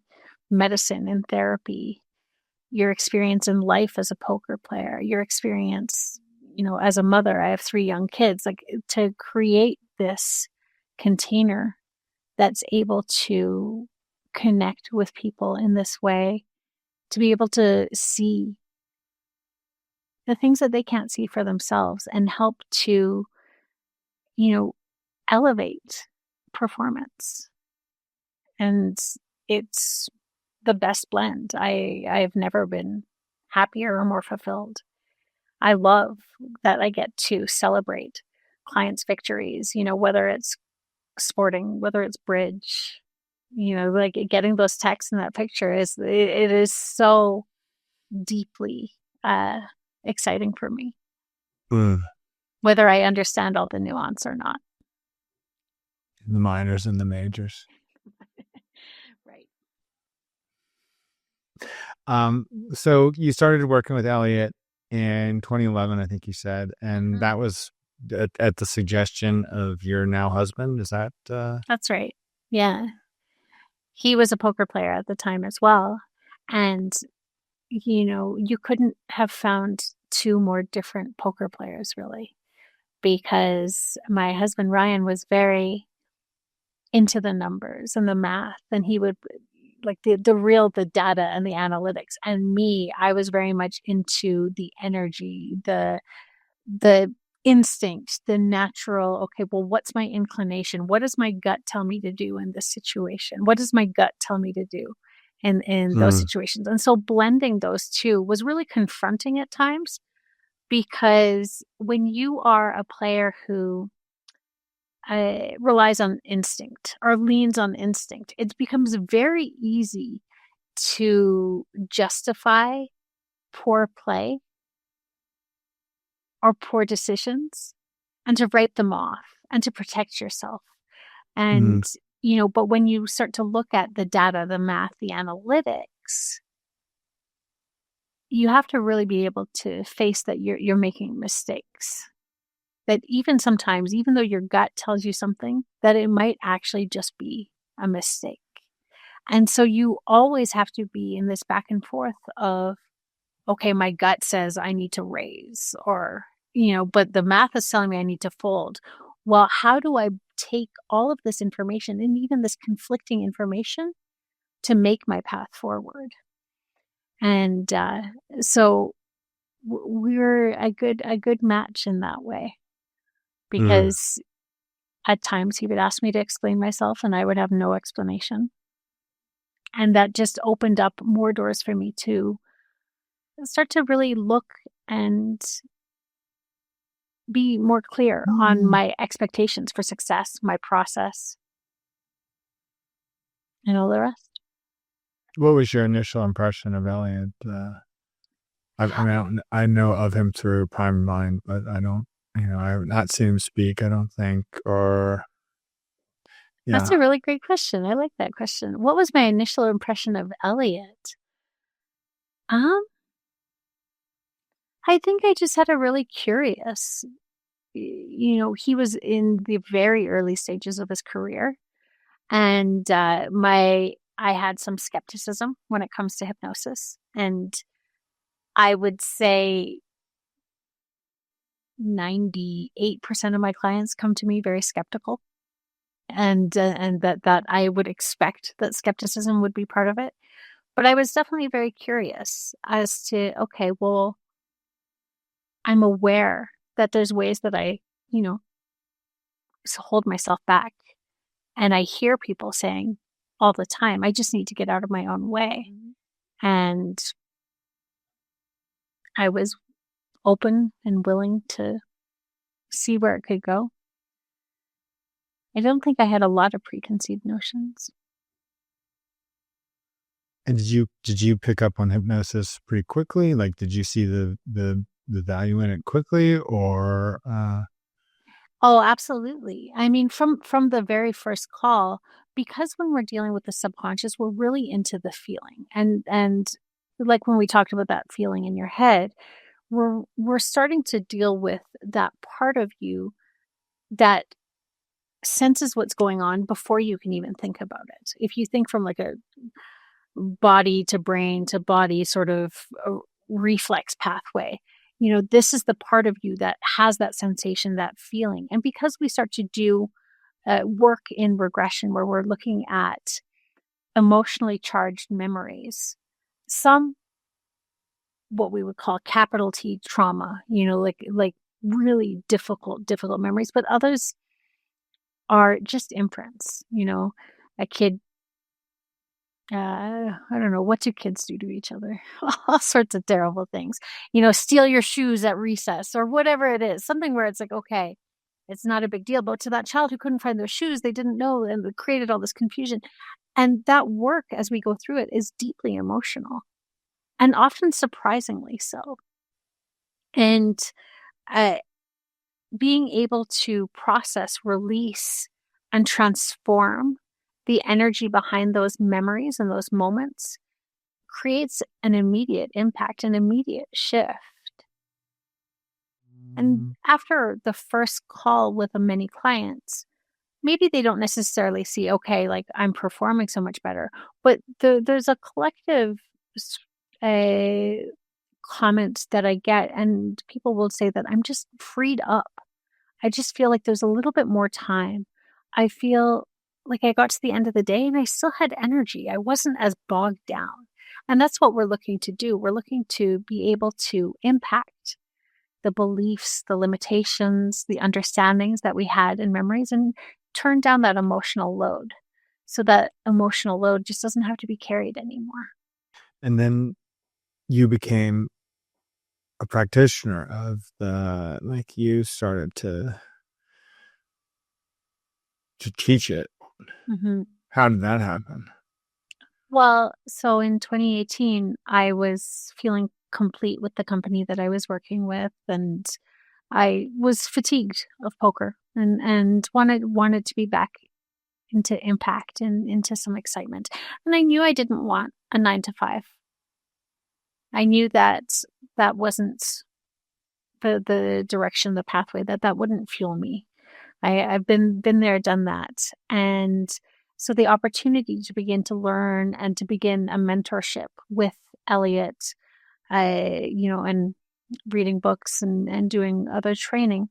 Speaker 1: medicine and therapy, your experience in life as a poker player, your experience, you know, as a mother. I have 3 young kids, like to create this container that's able to connect with people in this way, to be able to see the things that they can't see for themselves and help to, you know, elevate performance. And it's the best blend. I've never been happier or more fulfilled. I love that I get to celebrate clients' victories, you know, whether it's sporting, whether it's bridge, you know, like getting those texts in that picture it is so deeply exciting for me, whether I understand all the nuance or not.
Speaker 2: The minors and the majors.
Speaker 1: Right.
Speaker 2: So you started working with Elliot in 2011, I think you said, and that was at the suggestion of your now husband. Is that?
Speaker 1: That's right. Yeah. He was a poker player at the time as well. And, you know, you couldn't have found 2 more different poker players, really, because my husband, Ryan, was very into the numbers and the math, and he would like the data and the analytics. And me, I was very much into the energy, the instinct, the natural, okay, well, what's my inclination? What does my gut tell me to do in this situation? What does my gut tell me to do in those situations? And so blending those 2 was really confronting at times, because when you are a player who relies on instinct or leans on instinct, it becomes very easy to justify poor play or poor decisions and to write them off and to protect yourself. And, but when you start to look at the data, the math, the analytics, you have to really be able to face that you're making mistakes. That even sometimes, even though your gut tells you something, that it might actually just be a mistake. And so you always have to be in this back and forth of, okay, my gut says I need to raise, or, but the math is telling me I need to fold. Well, how do I take all of this information and even this conflicting information to make my path forward? And so we're a good match in that way, because at times he would ask me to explain myself and I would have no explanation. And that just opened up more doors for me to start to really look and be more clear on my expectations for success, my process, and all the rest.
Speaker 2: What was your initial impression of Elliot? I know of him through Prime Mind, but I don't, I have not seen him speak, I don't think, or... Yeah.
Speaker 1: That's a really great question. I like that question. What was my initial impression of Elliot? I think I just had a really curious, he was in the very early stages of his career, and I had some skepticism when it comes to hypnosis, and I would say 98% of my clients come to me very skeptical, and that I would expect that skepticism would be part of it. But I was definitely very curious as to, okay, well, I'm aware that there's ways that I, hold myself back. And I hear people saying all the time, I just need to get out of my own way. And I was open and willing to see where it could go. I don't think I had a lot of preconceived notions.
Speaker 2: And did you pick up on hypnosis pretty quickly? Like, did you see the value in it quickly, or?
Speaker 1: Oh, absolutely. I mean, from the very first call, because when we're dealing with the subconscious, we're really into the feeling, and like when we talked about that feeling in your head, we're starting to deal with that part of you that senses what's going on before you can even think about it. If you think from like a body to brain to body sort of a reflex pathway, this is the part of you that has that sensation, that feeling. And because we start to do work in regression where we're looking at emotionally charged memories, some what we would call capital T trauma, like really difficult memories, but others are just imprints. A kid, I don't know, what do kids do to each other? All sorts of terrible things. Steal your shoes at recess or whatever it is. Something where it's like, okay, it's not a big deal. But to that child who couldn't find their shoes, they didn't know, and it created all this confusion. And that work, as we go through it, is deeply emotional and often surprisingly so. And being able to process, release, and transform the energy behind those memories and those moments creates an immediate impact, an immediate shift. And after the first call with many clients, maybe they don't necessarily see, okay, like I'm performing so much better, but there's a collective comment that I get, and people will say that I'm just freed up. I just feel like there's a little bit more time. I feel like I got to the end of the day and I still had energy. I wasn't as bogged down. And that's what we're looking to do. We're looking to be able to impact the beliefs, the limitations, the understandings that we had in memories, and turn down that emotional load so that emotional load just doesn't have to be carried anymore.
Speaker 2: And then you became a practitioner of you started to teach it.
Speaker 1: Mm-hmm.
Speaker 2: How did that happen?
Speaker 1: Well, so in 2018, I was feeling complete with the company that I was working with, and I was fatigued of poker and wanted to be back into impact and into some excitement. And I knew I didn't want a 9 to 5. I knew that that wasn't the direction, the pathway, that wouldn't fuel me. I've been there, done that. And so the opportunity to begin to learn and to begin a mentorship with Elliot, and reading books and doing other training,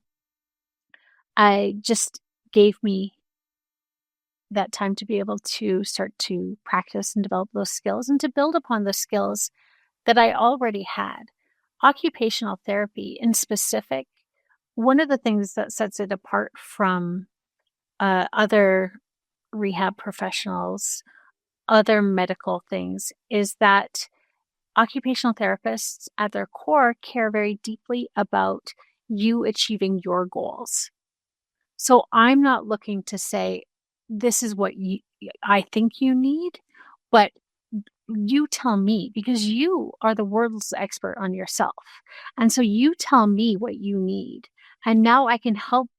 Speaker 1: I just gave me that time to be able to start to practice and develop those skills and to build upon the skills that I already had. Occupational therapy in specific, one of the things that sets it apart from other rehab professionals, other medical things, is that occupational therapists at their core care very deeply about you achieving your goals. So I'm not looking to say, this is what I think you need, but you tell me, because you are the world's expert on yourself. And so you tell me what you need. And now I can help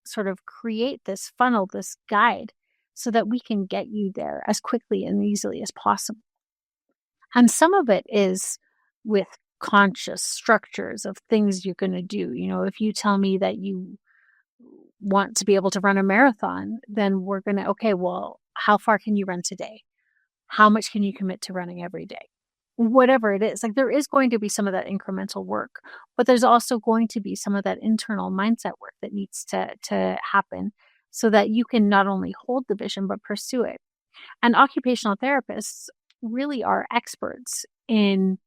Speaker 1: sort of create this funnel, this guide, so that we can get you there as quickly and easily as possible. And some of it is with conscious structures of things you're going to do. If you tell me that you want to be able to run a marathon, then we're going to, okay, well, how far can you run today? How much can you commit to running every day? Whatever it is, like there is going to be some of that incremental work, but there's also going to be some of that internal mindset work that needs to happen so that you can not only hold the vision, but pursue it. And occupational therapists really are experts in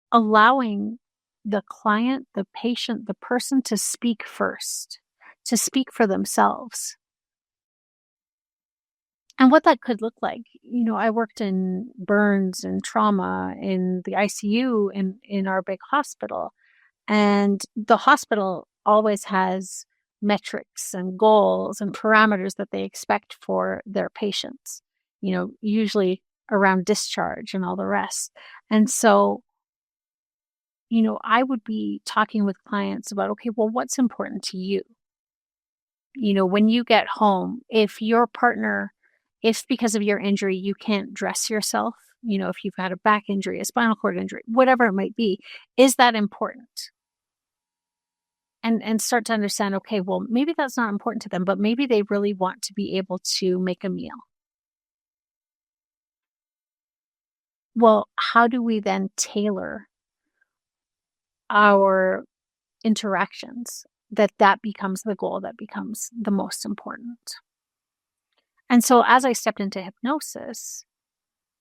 Speaker 1: allowing the client, the patient, the person to speak first, to speak for themselves. And what that could look like, I worked in burns and trauma in the ICU in our big hospital. And the hospital always has metrics and goals and parameters that they expect for their patients, usually around discharge and all the rest. And so, I would be talking with clients about, okay, well, what's important to you? When you get home, if your partner, if because of your injury, you can't dress yourself, if you've had a back injury, a spinal cord injury, whatever it might be, is that important? And start to understand, okay, well, maybe that's not important to them, but maybe they really want to be able to make a meal. Well, how do we then tailor our interactions that becomes the goal, that becomes the most important? And so as I stepped into hypnosis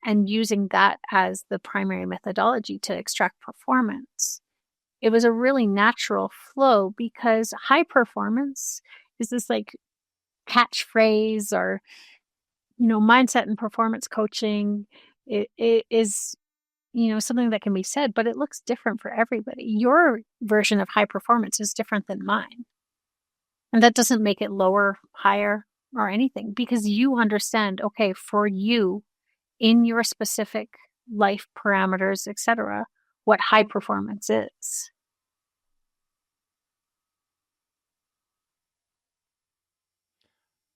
Speaker 1: and using that as the primary methodology to extract performance, it was a really natural flow, because high performance is this like catchphrase or, mindset and performance coaching. It is, something that can be said, but it looks different for everybody. Your version of high performance is different than mine. And that doesn't make it lower, higher, or anything, because you understand, okay, for you in your specific life parameters, etc., what high performance is.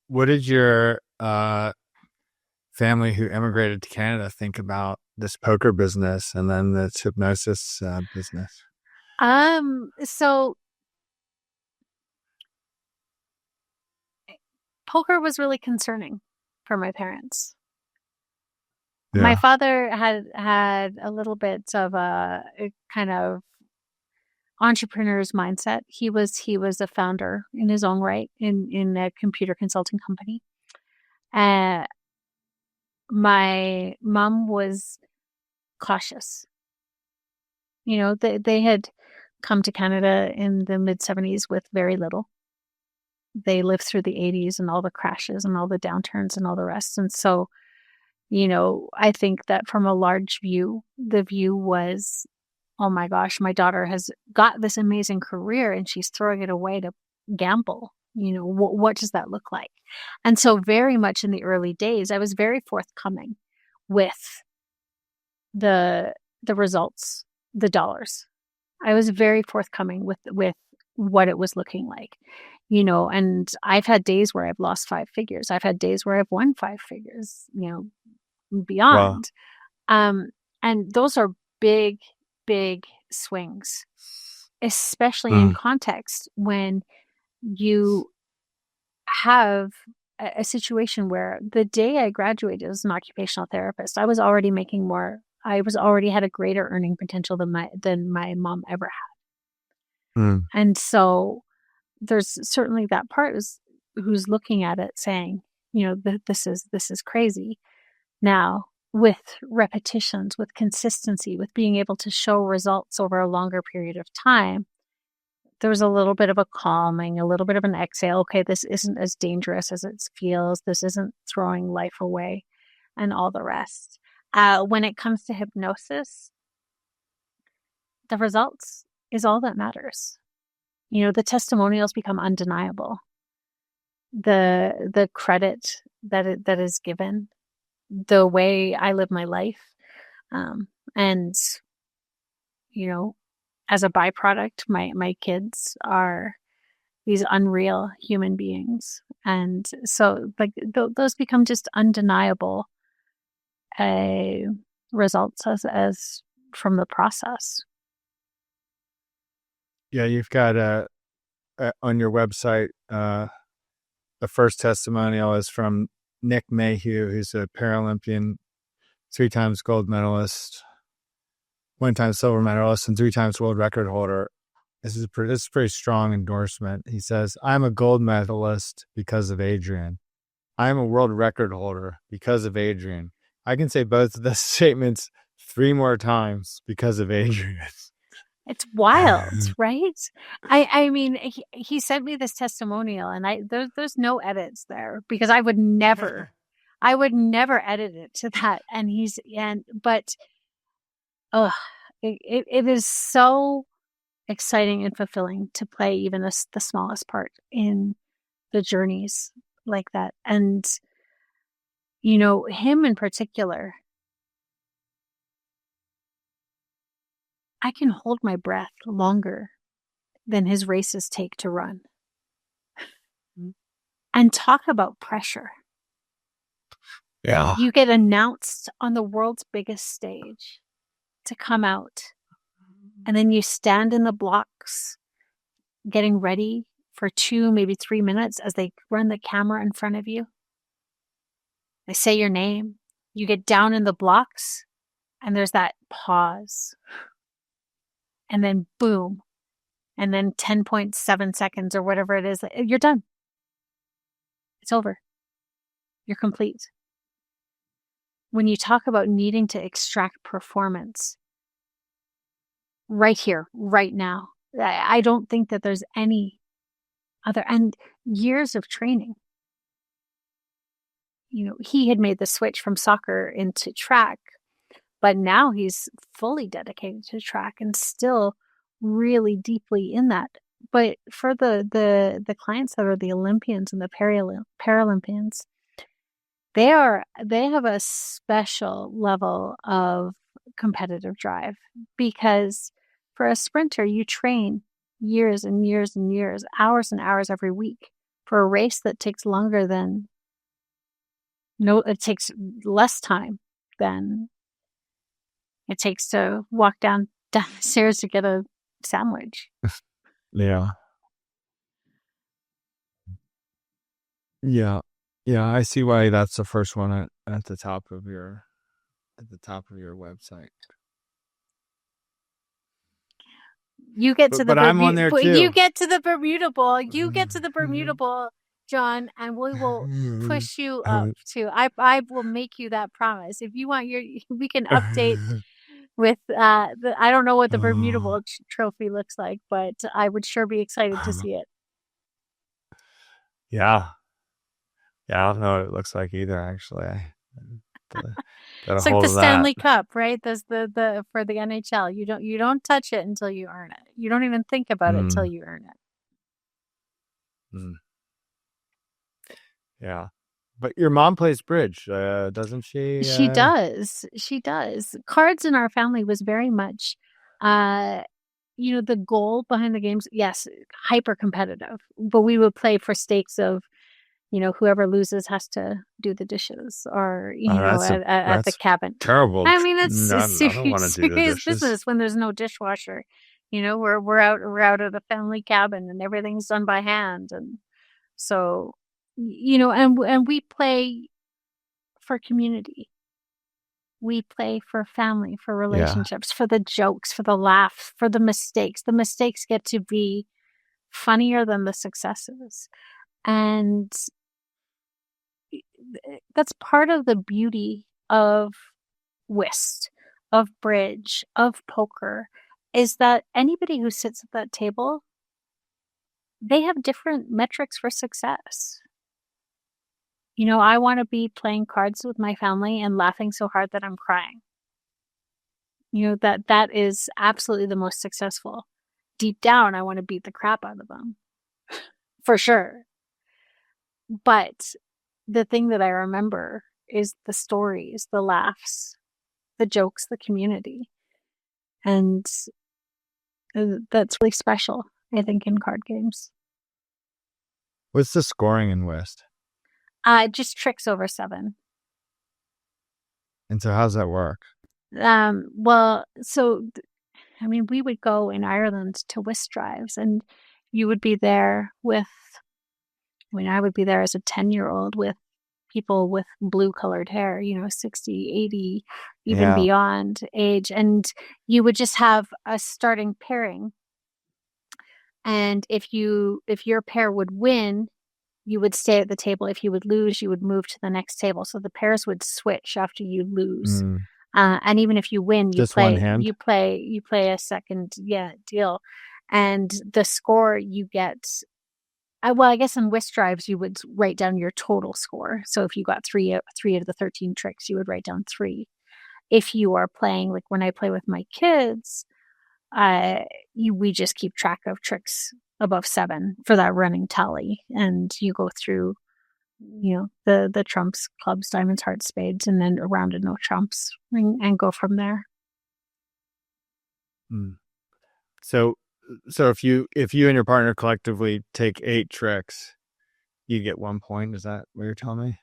Speaker 2: What did your family who immigrated to Canada think about this poker business and then this hypnosis business?
Speaker 1: So poker was really concerning for my parents. Yeah. My father had a little bit of a kind of entrepreneur's mindset. He was a founder in his own right in a computer consulting company. My mom was cautious. They had come to Canada in the mid-70s with very little. They lived through the 80s and all the crashes and all the downturns and all the rest. And so, I think that from a large view, the view was, oh my gosh, my daughter has got this amazing career and she's throwing it away to gamble. What does that look like? And so very much in the early days, I was very forthcoming with the results, the dollars. I was very forthcoming with what it was looking like, and I've had days where I've lost 5 figures. I've had days where I've won 5 figures, beyond. And those are big, big swings, especially in context when you have a situation where the day I graduated as an occupational therapist, I was already making more. I was already had a greater earning potential than my mom ever had. And so there's certainly that part who's looking at it saying, this is crazy. Now, with repetitions, with consistency, with being able to show results over a longer period of time, there was a little bit of a calming, a little bit of an exhale. Okay, this isn't as dangerous as it feels. This isn't throwing life away and all the rest. When it comes to hypnosis, the results is all that matters. The testimonials become undeniable. The credit that is given, the way I live my life, and as a byproduct, my kids are these unreal human beings, and so like those become just undeniable results as from the process.
Speaker 2: Yeah, you've got on your website, the first testimonial is from Nick Mayhew, who's a Paralympian, 3 times gold medalist, 1 time silver medalist, and 3 times world record holder. This is a pretty strong endorsement. He says, "I'm a gold medalist because of Adrienne. I'm a world record holder because of Adrienne. I can say both of those statements 3 more times because of Adrienne."
Speaker 1: It's wild, right? I mean, he sent me this testimonial, and there's no edits there because I would never edit it to that. But it is so exciting and fulfilling to play even the smallest part in the journeys like that. And him in particular, I can hold my breath longer than his races take to run. And talk about pressure.
Speaker 2: Yeah.
Speaker 1: You get announced on the world's biggest stage to come out, and then you stand in the blocks getting ready for 2, maybe 3 minutes as they run the camera in front of you. They say your name. You get down in the blocks, and there's that pause. And then boom. And then 10.7 seconds or whatever it is, you're done. It's over. You're complete. When you talk about needing to extract performance right here, right now, I don't think that there's any other, and years of training. He had made the switch from soccer into track, but now he's fully dedicated to track and still really deeply in that. But for the clients that are the Olympians and the Paralympians, they have a special level of competitive drive, because for a sprinter, you train years and years and years, hours and hours every week for a race that takes longer than it takes less time than it takes to walk down the stairs to get a sandwich.
Speaker 2: Yeah. Yeah. Yeah. I see why that's the first one at the top of your website.
Speaker 1: You get to the
Speaker 2: I'm on there too.
Speaker 1: You get to the Bermuda Bowl. You get to the Bermuda Bowl, John, and we will push you up too. I will make you that promise. If you want we can update with I don't know what the Bermuda Bowl trophy looks like, but I would sure be excited to see it.
Speaker 2: Yeah. Yeah, I don't know what it looks like either, actually.
Speaker 1: It's like the Stanley Cup, right? There's the for the NHL. You don't touch it until you earn it. You don't even think about it until you earn it.
Speaker 2: Yeah. But your mom plays bridge, doesn't she?
Speaker 1: She does. She does. Cards in our family was very much, the goal behind the games. Yes, hyper competitive, but we would play for stakes of, whoever loses has to do the dishes, or at the
Speaker 2: That's
Speaker 1: cabin.
Speaker 2: terrible.
Speaker 1: I mean, it's
Speaker 2: No, I don't want to do the
Speaker 1: serious
Speaker 2: dishes.
Speaker 1: business when there's no dishwasher. We're out at the family cabin and everything's done by hand, and so and we play for community. We play for family, for relationships, for the jokes, for the laughs, for the mistakes. The mistakes get to be funnier than the successes. And that's part of the beauty of whist, of bridge, of poker, is that anybody who sits at that table, they have different metrics for success. I want to be playing cards with my family and laughing so hard that I'm crying. That is absolutely the most successful. Deep down, I want to beat the crap out of them. For sure. But the thing that I remember is the stories, the laughs, the jokes, the community. And that's really special, I think, in card games.
Speaker 2: What's the scoring in whist?
Speaker 1: Just tricks over 7.
Speaker 2: And so how's that work?
Speaker 1: We would go in Ireland to whist drives, and you would be there I would be there as a 10-year-old with people with blue colored hair, 60, 80, even beyond age. And you would just have a starting pairing. And if your pair would win, you would stay at the table. If you would lose, you would move to the next table. So the pairs would switch after you lose. And even if you win, you
Speaker 2: Just one hand?
Speaker 1: you play a second deal. And the score you get, I guess in whist drives you would write down your total score. So if you got 3 out of the 13 tricks, you would write down 3. If you are playing, like when I play with my kids, we just keep track of tricks above 7 for that running tally, and you go through the trumps, clubs, diamonds, hearts, spades, and then a round of no trumps, and go from there.
Speaker 2: So if you and your partner collectively take 8 tricks, you get 1 point. Is that what you're telling me?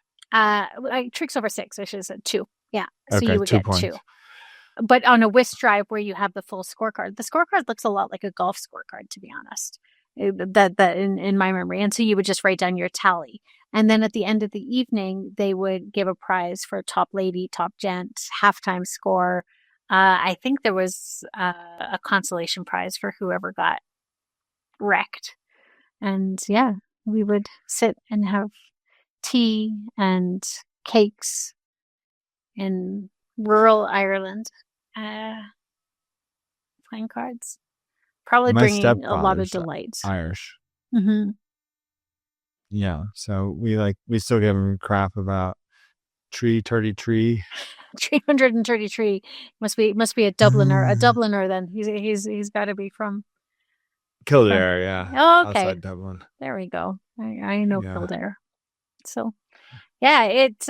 Speaker 1: Tricks over 6, I should have said 2. Yeah.
Speaker 2: Okay,
Speaker 1: so you would
Speaker 2: 2
Speaker 1: get
Speaker 2: points.
Speaker 1: 2. But on a whist drive where you have the full scorecard, the scorecard looks a lot like a golf scorecard, to be honest. That in my memory. And so you would just write down your tally. And then at the end of the evening, they would give a prize for top lady, top gent, halftime score. I think there was a consolation prize for whoever got wrecked. And we would sit and have tea and cakes in rural Ireland, playing cards. Probably bringing a lot of delight.
Speaker 2: Irish.
Speaker 1: Mm-hmm.
Speaker 2: Yeah, so we still give him crap about tree 333.
Speaker 1: 333 must be a Dubliner then. He's got to be from
Speaker 2: Kildare, yeah.
Speaker 1: Oh, okay.
Speaker 2: Outside Dublin.
Speaker 1: There we go. I know Kildare. So it's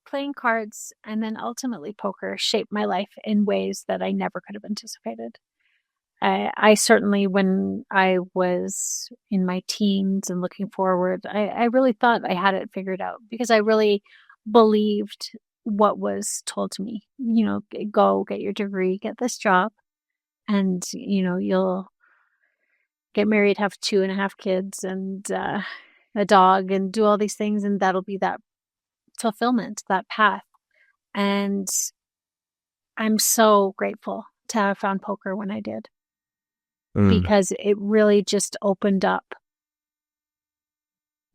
Speaker 1: playing cards and then ultimately poker shaped my life in ways that I never could have anticipated. I certainly, when I was in my teens and looking forward, I really thought I had it figured out, because I really believed what was told to me. Go get your degree, get this job, and you'll get married, have 2.5 kids, and a dog, and do all these things, and that'll be that fulfillment, that path. And I'm so grateful to have found poker when I did. Because it really just opened up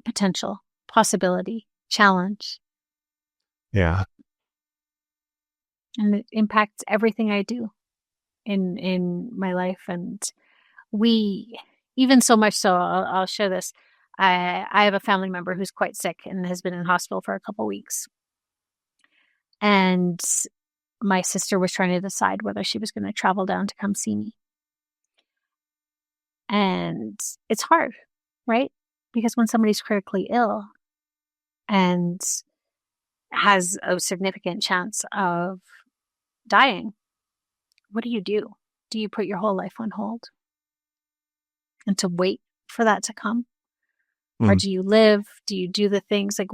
Speaker 1: potential, possibility, challenge.
Speaker 2: Yeah.
Speaker 1: And it impacts everything I do in my life. And we, even so much so, I'll share this. I have a family member who's quite sick and has been in hospital for a couple weeks. And my sister was trying to decide whether she was going to travel down to come see me. And it's hard, right? Because when somebody's critically ill, and has a significant chance of dying, what do? Do you put your whole life on hold and to wait for that to come? Or do you live? Do you do the things like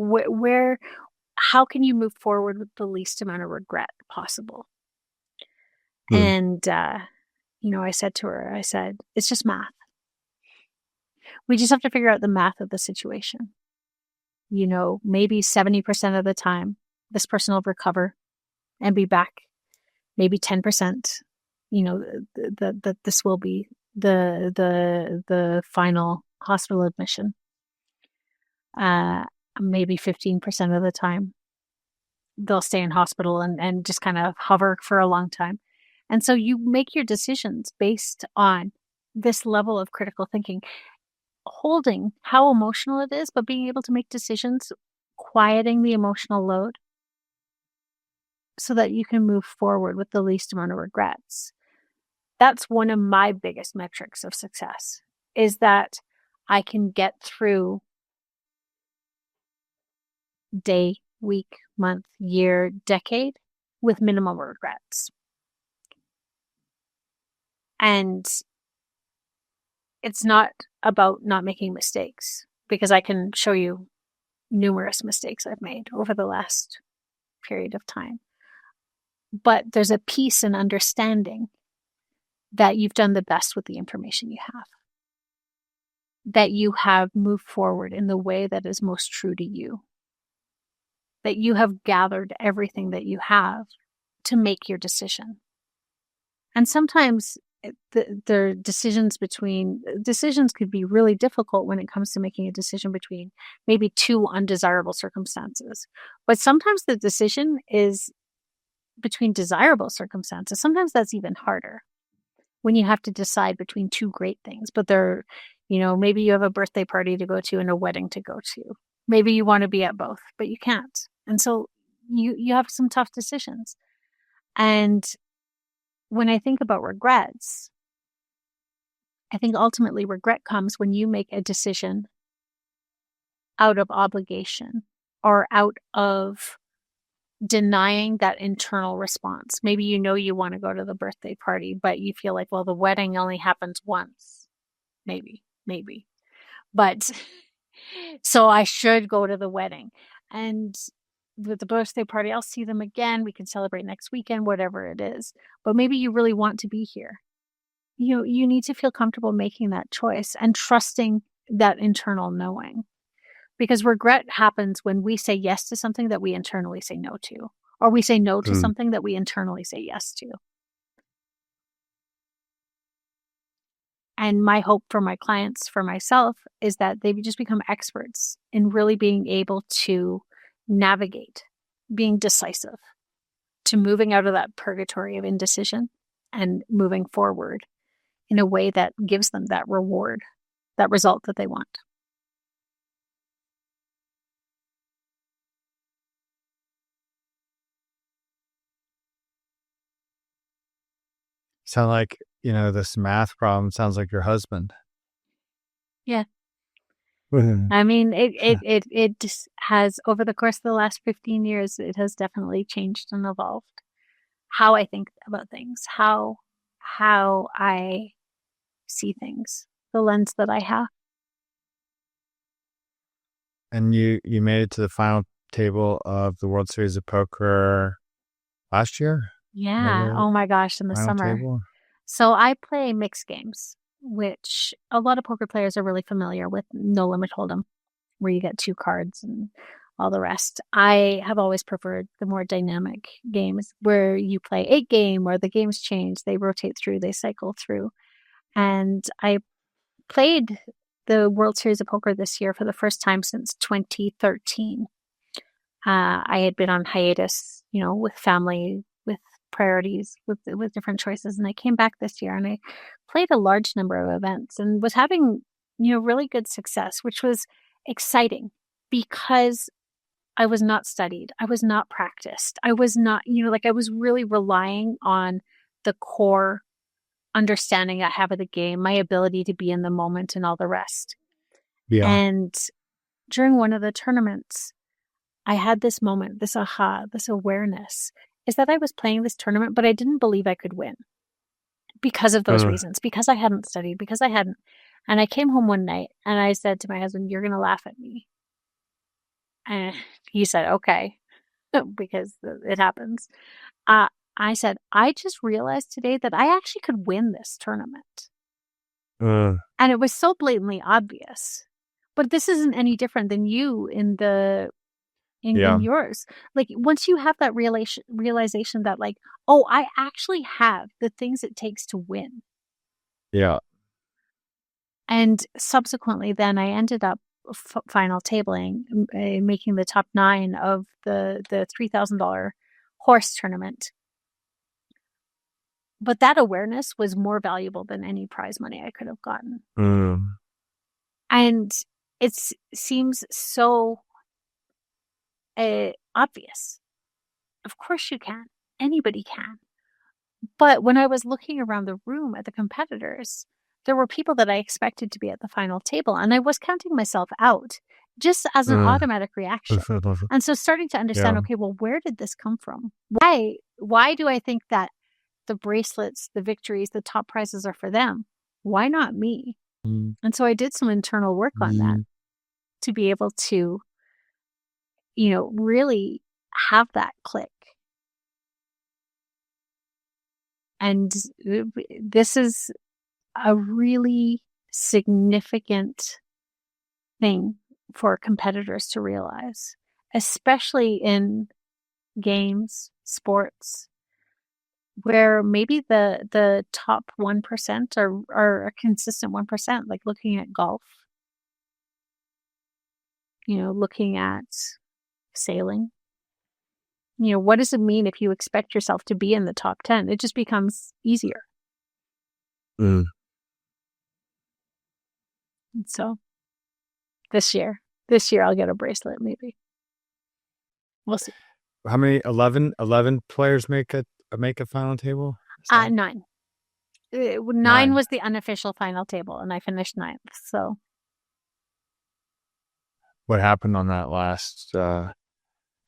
Speaker 1: how can you move forward with the least amount of regret possible? And, I said to her, it's just math. We just have to figure out the math of the situation. Maybe 70% of the time, this person will recover and be back. Maybe 10%, that this will be the final hospital admission. Maybe 15% of the time, they'll stay in hospital and just kind of hover for a long time. And so you make your decisions based on this level of critical thinking, holding how emotional it is, but being able to make decisions, quieting the emotional load so that you can move forward with the least amount of regrets. That's one of my biggest metrics of success, is that I can get through day, week, month, year, decade with minimal regrets. And it's not about not making mistakes, because I can show you numerous mistakes I've made over the last period of time. But there's a peace and understanding that you've done the best with the information you have, that you have moved forward in the way that is most true to you, that you have gathered everything that you have to make your decision. And sometimes the decisions could be really difficult when it comes to making a decision between maybe two undesirable circumstances. But sometimes the decision is between desirable circumstances. Sometimes that's even harder, when you have to decide between two great things, but they're, maybe you have a birthday party to go to and a wedding to go to. Maybe you want to be at both, but you can't. And so you have some tough decisions. And when I think about regrets, I think ultimately regret comes when you make a decision out of obligation or out of denying that internal response. Maybe you want to go to the birthday party, but you feel like, well, the wedding only happens once. Maybe. But so I should go to the wedding. And with the birthday party, I'll see them again. We can celebrate next weekend, whatever it is. But maybe you really want to be here. You need to feel comfortable making that choice and trusting that internal knowing. Because regret happens when we say yes to something that we internally say no to, or we say no to something that we internally say yes to. And my hope for my clients, for myself, is that they just become experts in really being able to navigate, being decisive, to moving out of that purgatory of indecision and moving forward in a way that gives them that reward, that result that they want.
Speaker 2: Sound like, this math problem sounds like your husband.
Speaker 1: Yeah. I mean, it just has, over the course of the last 15 years, it has definitely changed and evolved how I think about things, how I see things, the lens that I have.
Speaker 2: And you made it to the final table of the World Series of Poker last year?
Speaker 1: Yeah. Oh my gosh, in the summer. Table? So I play mixed games, which a lot of poker players are really familiar with. No Limit Hold'em, where you get 2 cards and all the rest. I have always preferred the more dynamic games where you play 8 game, where the games change, they rotate through, they cycle through. And I played the World Series of Poker this year for the first time since 2013. I had been on hiatus, with family, with priorities, with different choices. And I came back this year and I played a large number of events and was having, really good success, which was exciting because I was not studied. I was not practiced. I was not, I was really relying on the core understanding I have of the game, my ability to be in the moment and all the rest. Yeah. And during one of the tournaments, I had this moment, this aha, this awareness, is that I was playing this tournament, but I didn't believe I could win because of those reasons, because I hadn't studied, because I hadn't. And I came home one night and I said to my husband, "You're going to laugh at me." And he said, "Okay," because it happens. I said, "I just realized today that I actually could win this tournament." And it was so blatantly obvious. But this isn't any different than you in yours. Like, once you have that realization that, like, oh, I actually have the things it takes to win.
Speaker 2: Yeah.
Speaker 1: And subsequently, then I ended up final tabling, making the top 9 of the $3,000 horse tournament. But that awareness was more valuable than any prize money I could have gotten. And it seems so obvious. Of course you can. Anybody can. But when I was looking around the room at the competitors, there were people that I expected to be at the final table, and I was counting myself out just as an automatic reaction. And so starting to understand, okay, well, where did this come from? Why do I think that the bracelets, the victories, the top prizes are for them? Why not me? And so I did some internal work on that to be able to, really have that click. And this is a really significant thing for competitors to realize, especially in games, sports, where maybe the top 1% are a consistent 1%, like looking at golf, looking at sailing. What does it mean if you expect yourself to be in the top 10? It just becomes easier. And so this year I'll get a bracelet, maybe. We'll see.
Speaker 2: How many? 11 players make a final table?
Speaker 1: 9. 9 was the unofficial final table, and I finished 9th. So
Speaker 2: what happened on that last?
Speaker 1: So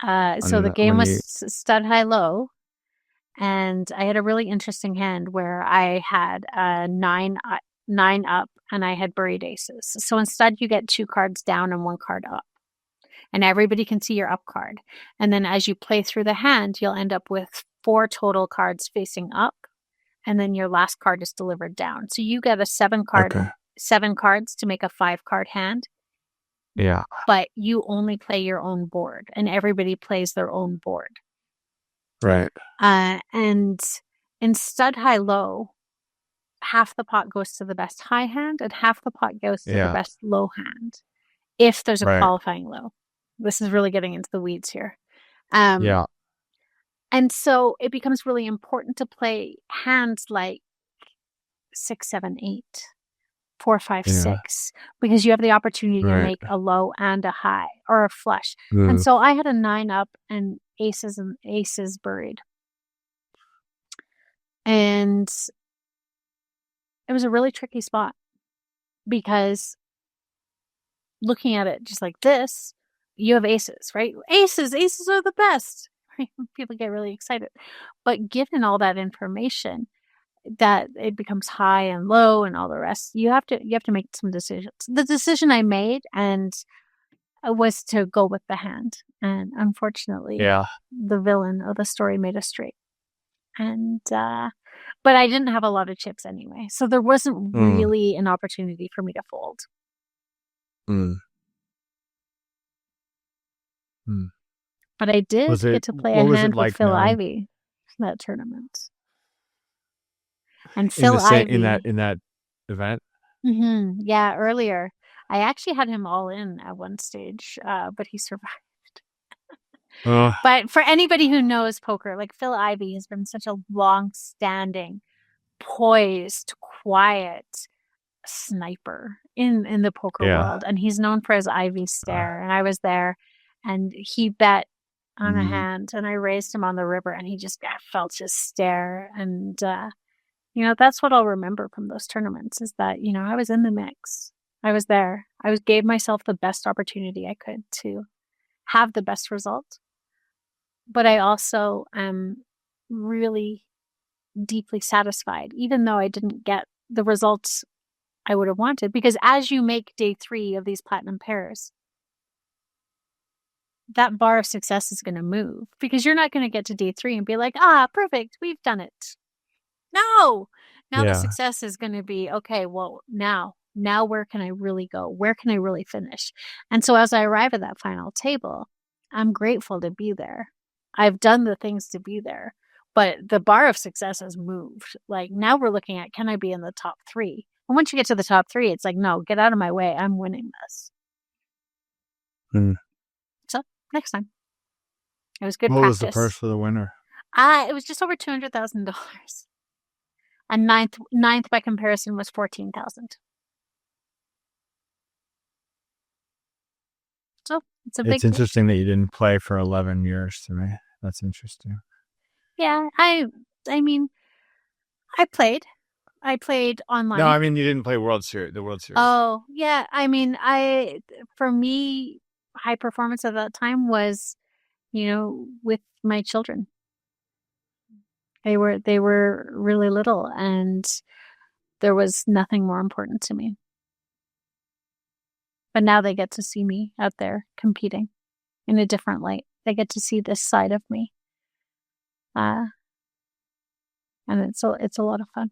Speaker 1: the game was stud high low, and I had a really interesting hand where I had 9 up, and I had buried aces. So instead, you get 2 cards down and 1 card up, and everybody can see your up card. And then as you play through the hand, you'll end up with 4 total cards facing up, and then your last card is delivered down. So you get a 7 cards to make a 5-card hand.
Speaker 2: Yeah.
Speaker 1: But you only play your own board, and everybody plays their own board.
Speaker 2: Right.
Speaker 1: And in stud high low, half the pot goes to the best high hand and half the pot goes to the best low hand, if there's a qualifying low. This is really getting into the weeds here. And so it becomes really important to play hands like 6, 7, 8, 4, 5, 6, because you have the opportunity to make a low and a high or a flush. And so I had a 9 up and aces buried. And it was a really tricky spot because looking at it just like this, you have aces, right? Aces are the best. Right? People get really excited. But given all that information, that it becomes high and low and all the rest, you have to make some decisions. The decision I made was to go with the hand, and unfortunately, the villain of the story made a straight. And but I didn't have a lot of chips anyway, so there wasn't really an opportunity for me to fold. But I did get to play a hand with Phil Ivey in that tournament. And Phil Ivey
Speaker 2: in that event.
Speaker 1: Yeah, earlier I actually had him all in at one stage, but he survived. But for anybody who knows poker, like Phil Ivey has been such a long-standing, poised, quiet sniper in the poker world, and he's known for his Ivy stare. And I was there, and he bet on a hand, and I raised him on the river, and I felt his stare. And that's what I'll remember from those tournaments, is that I was in the mix. I was there. I gave myself the best opportunity I could to have the best result. But I also am really deeply satisfied, even though I didn't get the results I would have wanted. Because as you make day 3 of these platinum pairs, that bar of success is going to move, because you're not going to get to day 3 and be like, perfect, we've done it. No, now the success is going to be, okay, well, now where can I really go? Where can I really finish? And so as I arrive at that final table, I'm grateful to be there. I've done the things to be there, but the bar of success has moved. Like, now we're looking at, can I be in the top 3? And once you get to the top 3, it's like, no, get out of my way. I'm winning this. So next time. It was good
Speaker 2: What
Speaker 1: practice.
Speaker 2: was the purse for the winner?
Speaker 1: It was just over $200,000. And ninth by comparison was 14,000. So it's a big.
Speaker 2: It's interesting that you didn't play for 11 years to me. That's interesting.
Speaker 1: Yeah, I mean, I played online.
Speaker 2: No, I mean, you didn't play the World Series.
Speaker 1: Oh, yeah. I mean, for me, high performance at that time was, with my children. They were really little, and there was nothing more important to me. But now they get to see me out there competing in a different light. They get to see this side of me. And it's a lot of fun.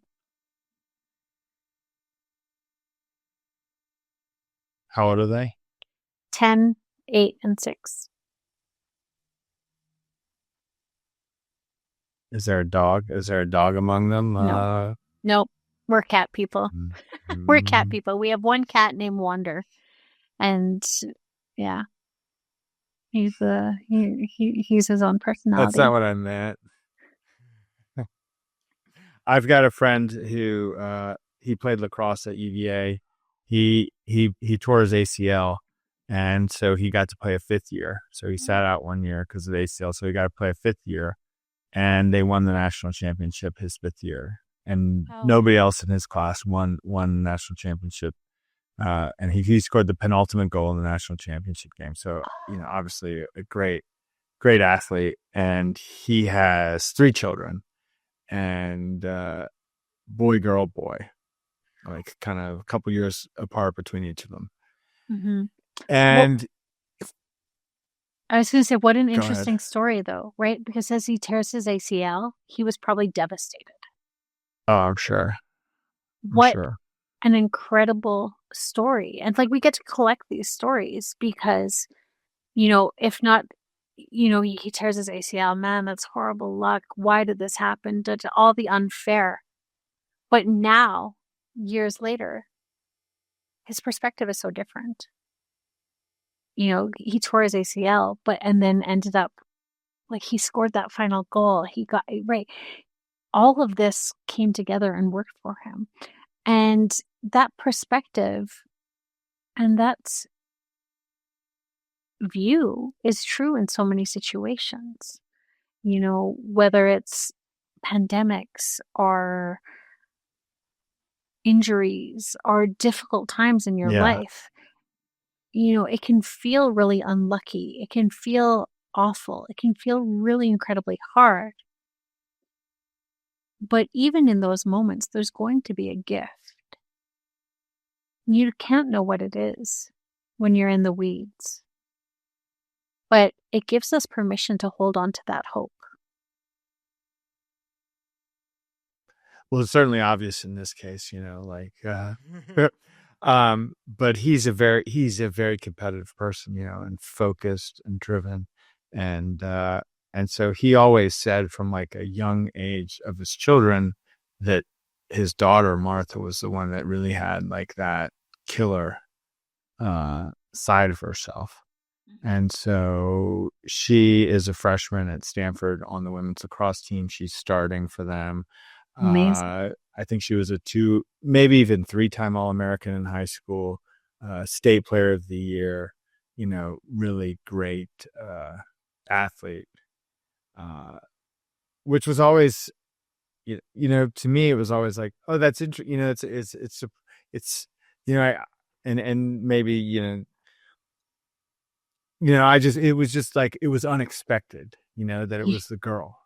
Speaker 2: How old are they?
Speaker 1: 10, 8, and 6.
Speaker 2: Is there a dog? Is there a dog among them?
Speaker 1: No. Nope. We're cat people. We're cat people. We have one cat named Wonder. And yeah. He's his own personality.
Speaker 2: That's not what I meant. I've got a friend who he played lacrosse at UVA. He tore his ACL, and so he got to play a 5th year. So he sat out 1 year because of the ACL. So he got to play a 5th year, and they won the national championship his 5th year. And nobody else in his class won national championship. And he scored the penultimate goal in the national championship game. So, obviously a great athlete. And he has 3 children, and boy, girl, boy, like kind of a couple years apart between each of them.
Speaker 1: Mm-hmm.
Speaker 2: And
Speaker 1: I was going to say, what an interesting story, though, right? Because as he tears his ACL, he was probably devastated.
Speaker 2: Oh, I'm sure.
Speaker 1: An incredible story. And like, we get to collect these stories because, if not, he tears his ACL, man, that's horrible luck. Why did this happen? All the unfair. But now, years later, his perspective is so different. He tore his ACL, and then ended up, like, he scored that final goal. He got, right. All of this came together and worked for him. And that perspective and that view is true in so many situations. Whether it's pandemics or injuries or difficult times in your life, it can feel really unlucky. It can feel awful. It can feel really incredibly hard. But even in those moments, there's going to be a gift. You can't know what it is when you're in the weeds. But it gives us permission to hold on to that hope.
Speaker 2: Well, it's certainly obvious in this case, but he's a very competitive person, and focused and driven. And so he always said from like a young age of his children that his daughter, Martha, was the one that really had like that killer side of herself. And so she is a freshman at Stanford on the women's lacrosse team. She's starting for them.
Speaker 1: Amazing.
Speaker 2: I think she was a 2, maybe even 3-time All-American in high school, state player of the year, really great athlete, which was always, to me, it was always like, oh, that's interesting. It's, and maybe, it was just like, it was unexpected, that it was the girl,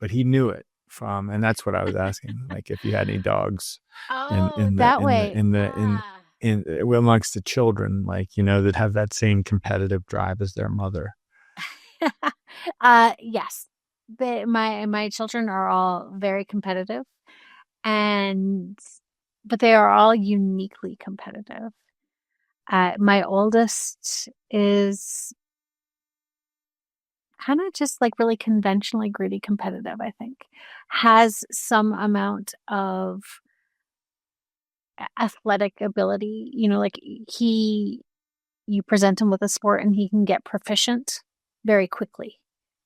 Speaker 2: but he knew it and that's what I was asking, like if you had any dogs
Speaker 1: Oh, that way.
Speaker 2: amongst the children, like, that have that same competitive drive as their mother.
Speaker 1: Yes. My children are all very competitive, but they are all uniquely competitive. My oldest is kind of just like really conventionally gritty competitive, I think. Has some amount of athletic ability, like you present him with a sport and he can get proficient very quickly.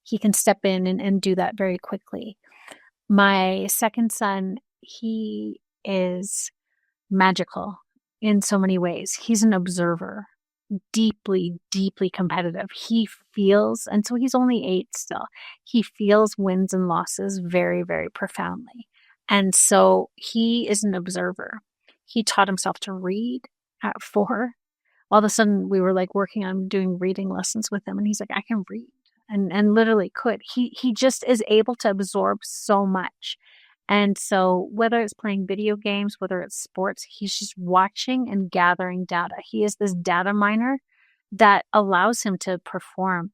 Speaker 1: He can step in and do that very quickly. My second son, he is magical in so many ways. He's an observer, deeply, deeply competitive. He feels, and so he's only 8 still, he feels wins and losses very, very profoundly. And so he is an observer. He taught himself to read at 4. All of a sudden we were like working on doing reading lessons with him, and he's like, I can read, and literally could. He just is able to absorb so much. And so whether it's playing video games, whether it's sports, he's just watching and gathering data. He is this data miner that allows him to perform,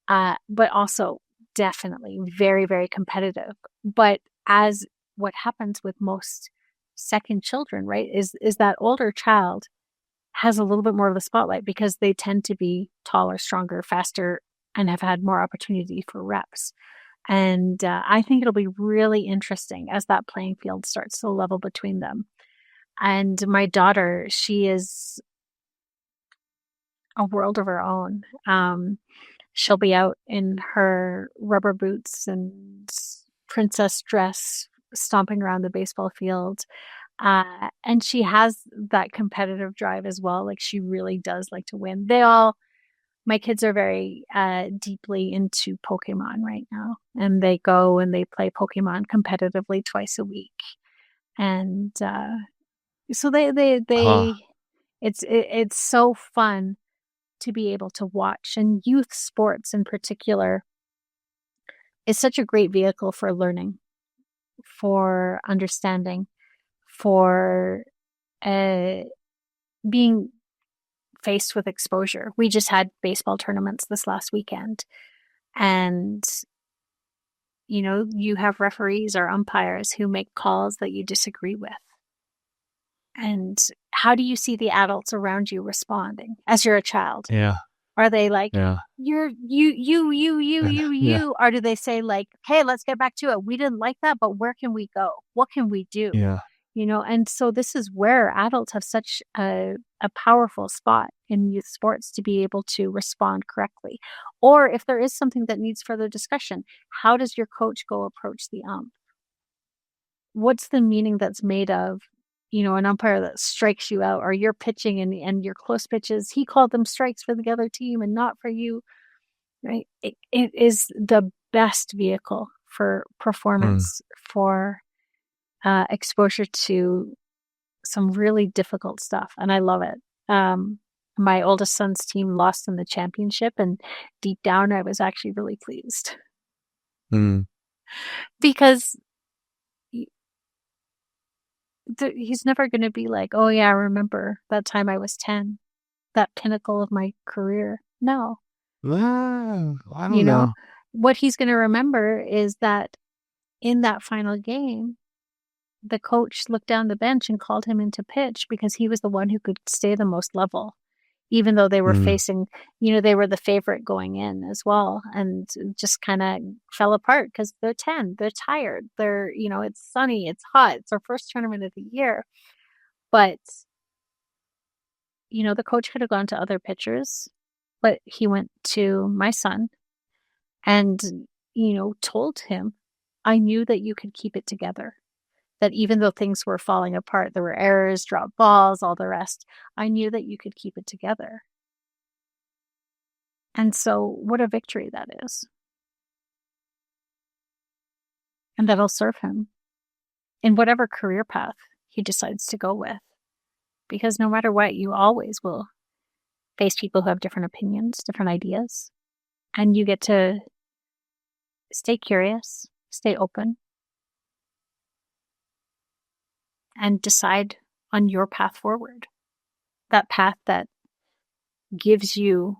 Speaker 1: but also definitely very, very competitive. But as what happens with most second children, right, is that older child has a little bit more of the spotlight because they tend to be taller, stronger, faster, and have had more opportunity for reps. And I think it'll be really interesting as that playing field starts to level between them. And my daughter, she is a world of her own. She'll be out in her rubber boots and princess dress, stomping around the baseball field. And she has that competitive drive as well. Like, she really does like to win. My kids are very deeply into Pokemon right now, and they go and they play Pokemon competitively twice a week. And so it's so fun to be able to watch. And youth sports in particular is such a great vehicle for learning, for understanding, for being faced with exposure. We just had baseball tournaments this last weekend, and you have referees or umpires who make calls that you disagree with. And how do you see the adults around you responding as you're a child?
Speaker 2: Yeah.
Speaker 1: Are they like,
Speaker 2: yeah.
Speaker 1: you, or do they say like, hey, let's get back to it. We didn't like that, but where can we go? What can we do?
Speaker 2: Yeah.
Speaker 1: And so this is where adults have such a powerful spot in youth sports to be able to respond correctly. Or if there is something that needs further discussion, how does your coach go approach the ump? What's the meaning that's made of, an umpire that strikes you out, or you're pitching and your close pitches, he called them strikes for the other team and not for you, right? It is the best vehicle for performance, for exposure to some really difficult stuff. And I love it. My oldest son's team lost in the championship, and deep down I was actually really pleased. Because he's never going to be like, oh yeah, I remember that time I was 10, that pinnacle of my career. No.
Speaker 2: Wow. I don't know.
Speaker 1: What he's going to remember is that in that final game, the coach looked down the bench and called him into pitch because he was the one who could stay the most level, even though they were facing, they were the favorite going in as well, and just kind of fell apart because they're 10, they're tired, it's sunny, it's hot, it's our first tournament of the year. But, the coach could have gone to other pitchers, but he went to my son and, told him, I knew that you could keep it together. That even though things were falling apart, there were errors, dropped balls, all the rest, I knew that you could keep it together. And so what a victory that is. And that'll serve him in whatever career path he decides to go with. Because no matter what, you always will face people who have different opinions, different ideas. And you get to stay curious, stay open, and decide on your path forward. That path that gives you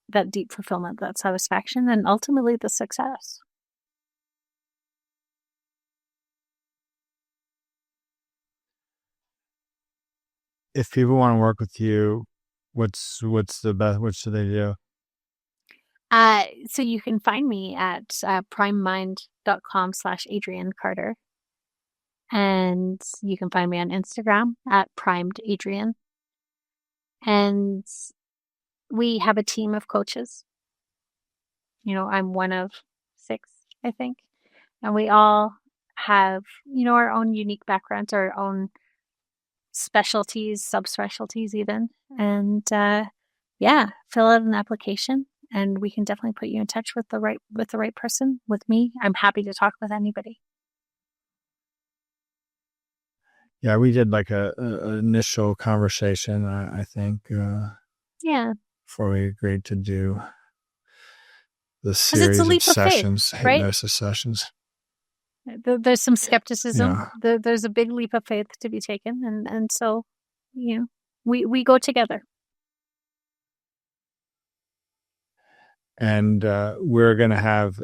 Speaker 1: that deep fulfillment, that satisfaction, and ultimately the success.
Speaker 2: If people want to work with you, what's the best? What should they do?
Speaker 1: So you can find me at primemind.com/Adrienne Carter. And you can find me on Instagram at primedadrienne. And we have a team of coaches. I'm one of 6, I think. And we all have, our own unique backgrounds, our own specialties, subspecialties even. And fill out an application and we can definitely put you in touch with the right person, with me. I'm happy to talk with anybody.
Speaker 2: Yeah, we did like a initial conversation, I think. Before we agreed to do the series of sessions,
Speaker 1: faith, right?
Speaker 2: hypnosis sessions.
Speaker 1: There's some skepticism. Yeah. There's a big leap of faith to be taken, and so, we go together.
Speaker 2: And we're going to have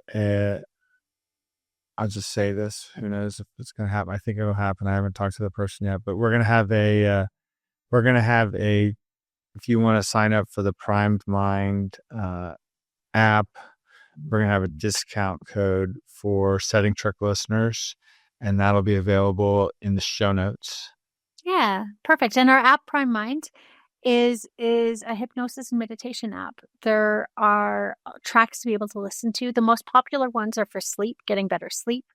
Speaker 2: I'll just say this. Who knows if it's going to happen? I think it'll happen. I haven't talked to the person yet, but we're going to have if you want to sign up for the Primed Mind app, we're going to have a discount code for Setting Trick listeners, and that'll be available in the show notes.
Speaker 1: Yeah, perfect. And our app, Prime Mind, is a hypnosis and meditation app. There are tracks to be able to listen to. The most popular ones are for sleep, getting better sleep,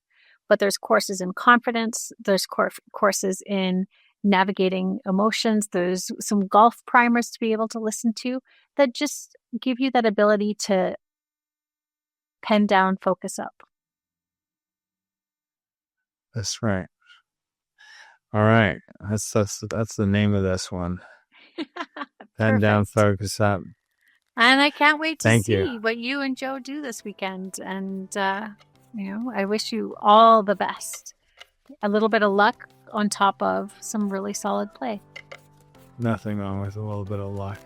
Speaker 1: but there's courses in confidence. There's courses in navigating emotions. There's some golf primers to be able to listen to that just give you that ability to pen down, focus up.
Speaker 2: That's right. All right. That's the name of this one. Pen down, focus up.
Speaker 1: And I can't wait to see what you and Joe do this weekend. And, I wish you all the best. A little bit of luck on top of some really solid play.
Speaker 2: Nothing wrong with a little bit of luck.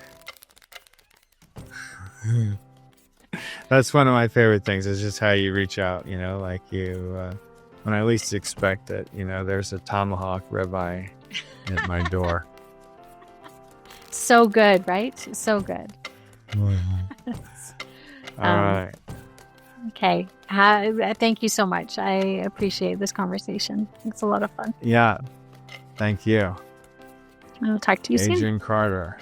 Speaker 2: That's one of my favorite things, is just how you reach out, like you, when I least expect it, there's a tomahawk ribeye at my door.
Speaker 1: So good, right? So good.
Speaker 2: All right.
Speaker 1: Okay. Thank you so much. I appreciate this conversation. It's a lot of fun.
Speaker 2: Yeah. Thank you.
Speaker 1: I'll talk to you soon.
Speaker 2: Adrienne Carter.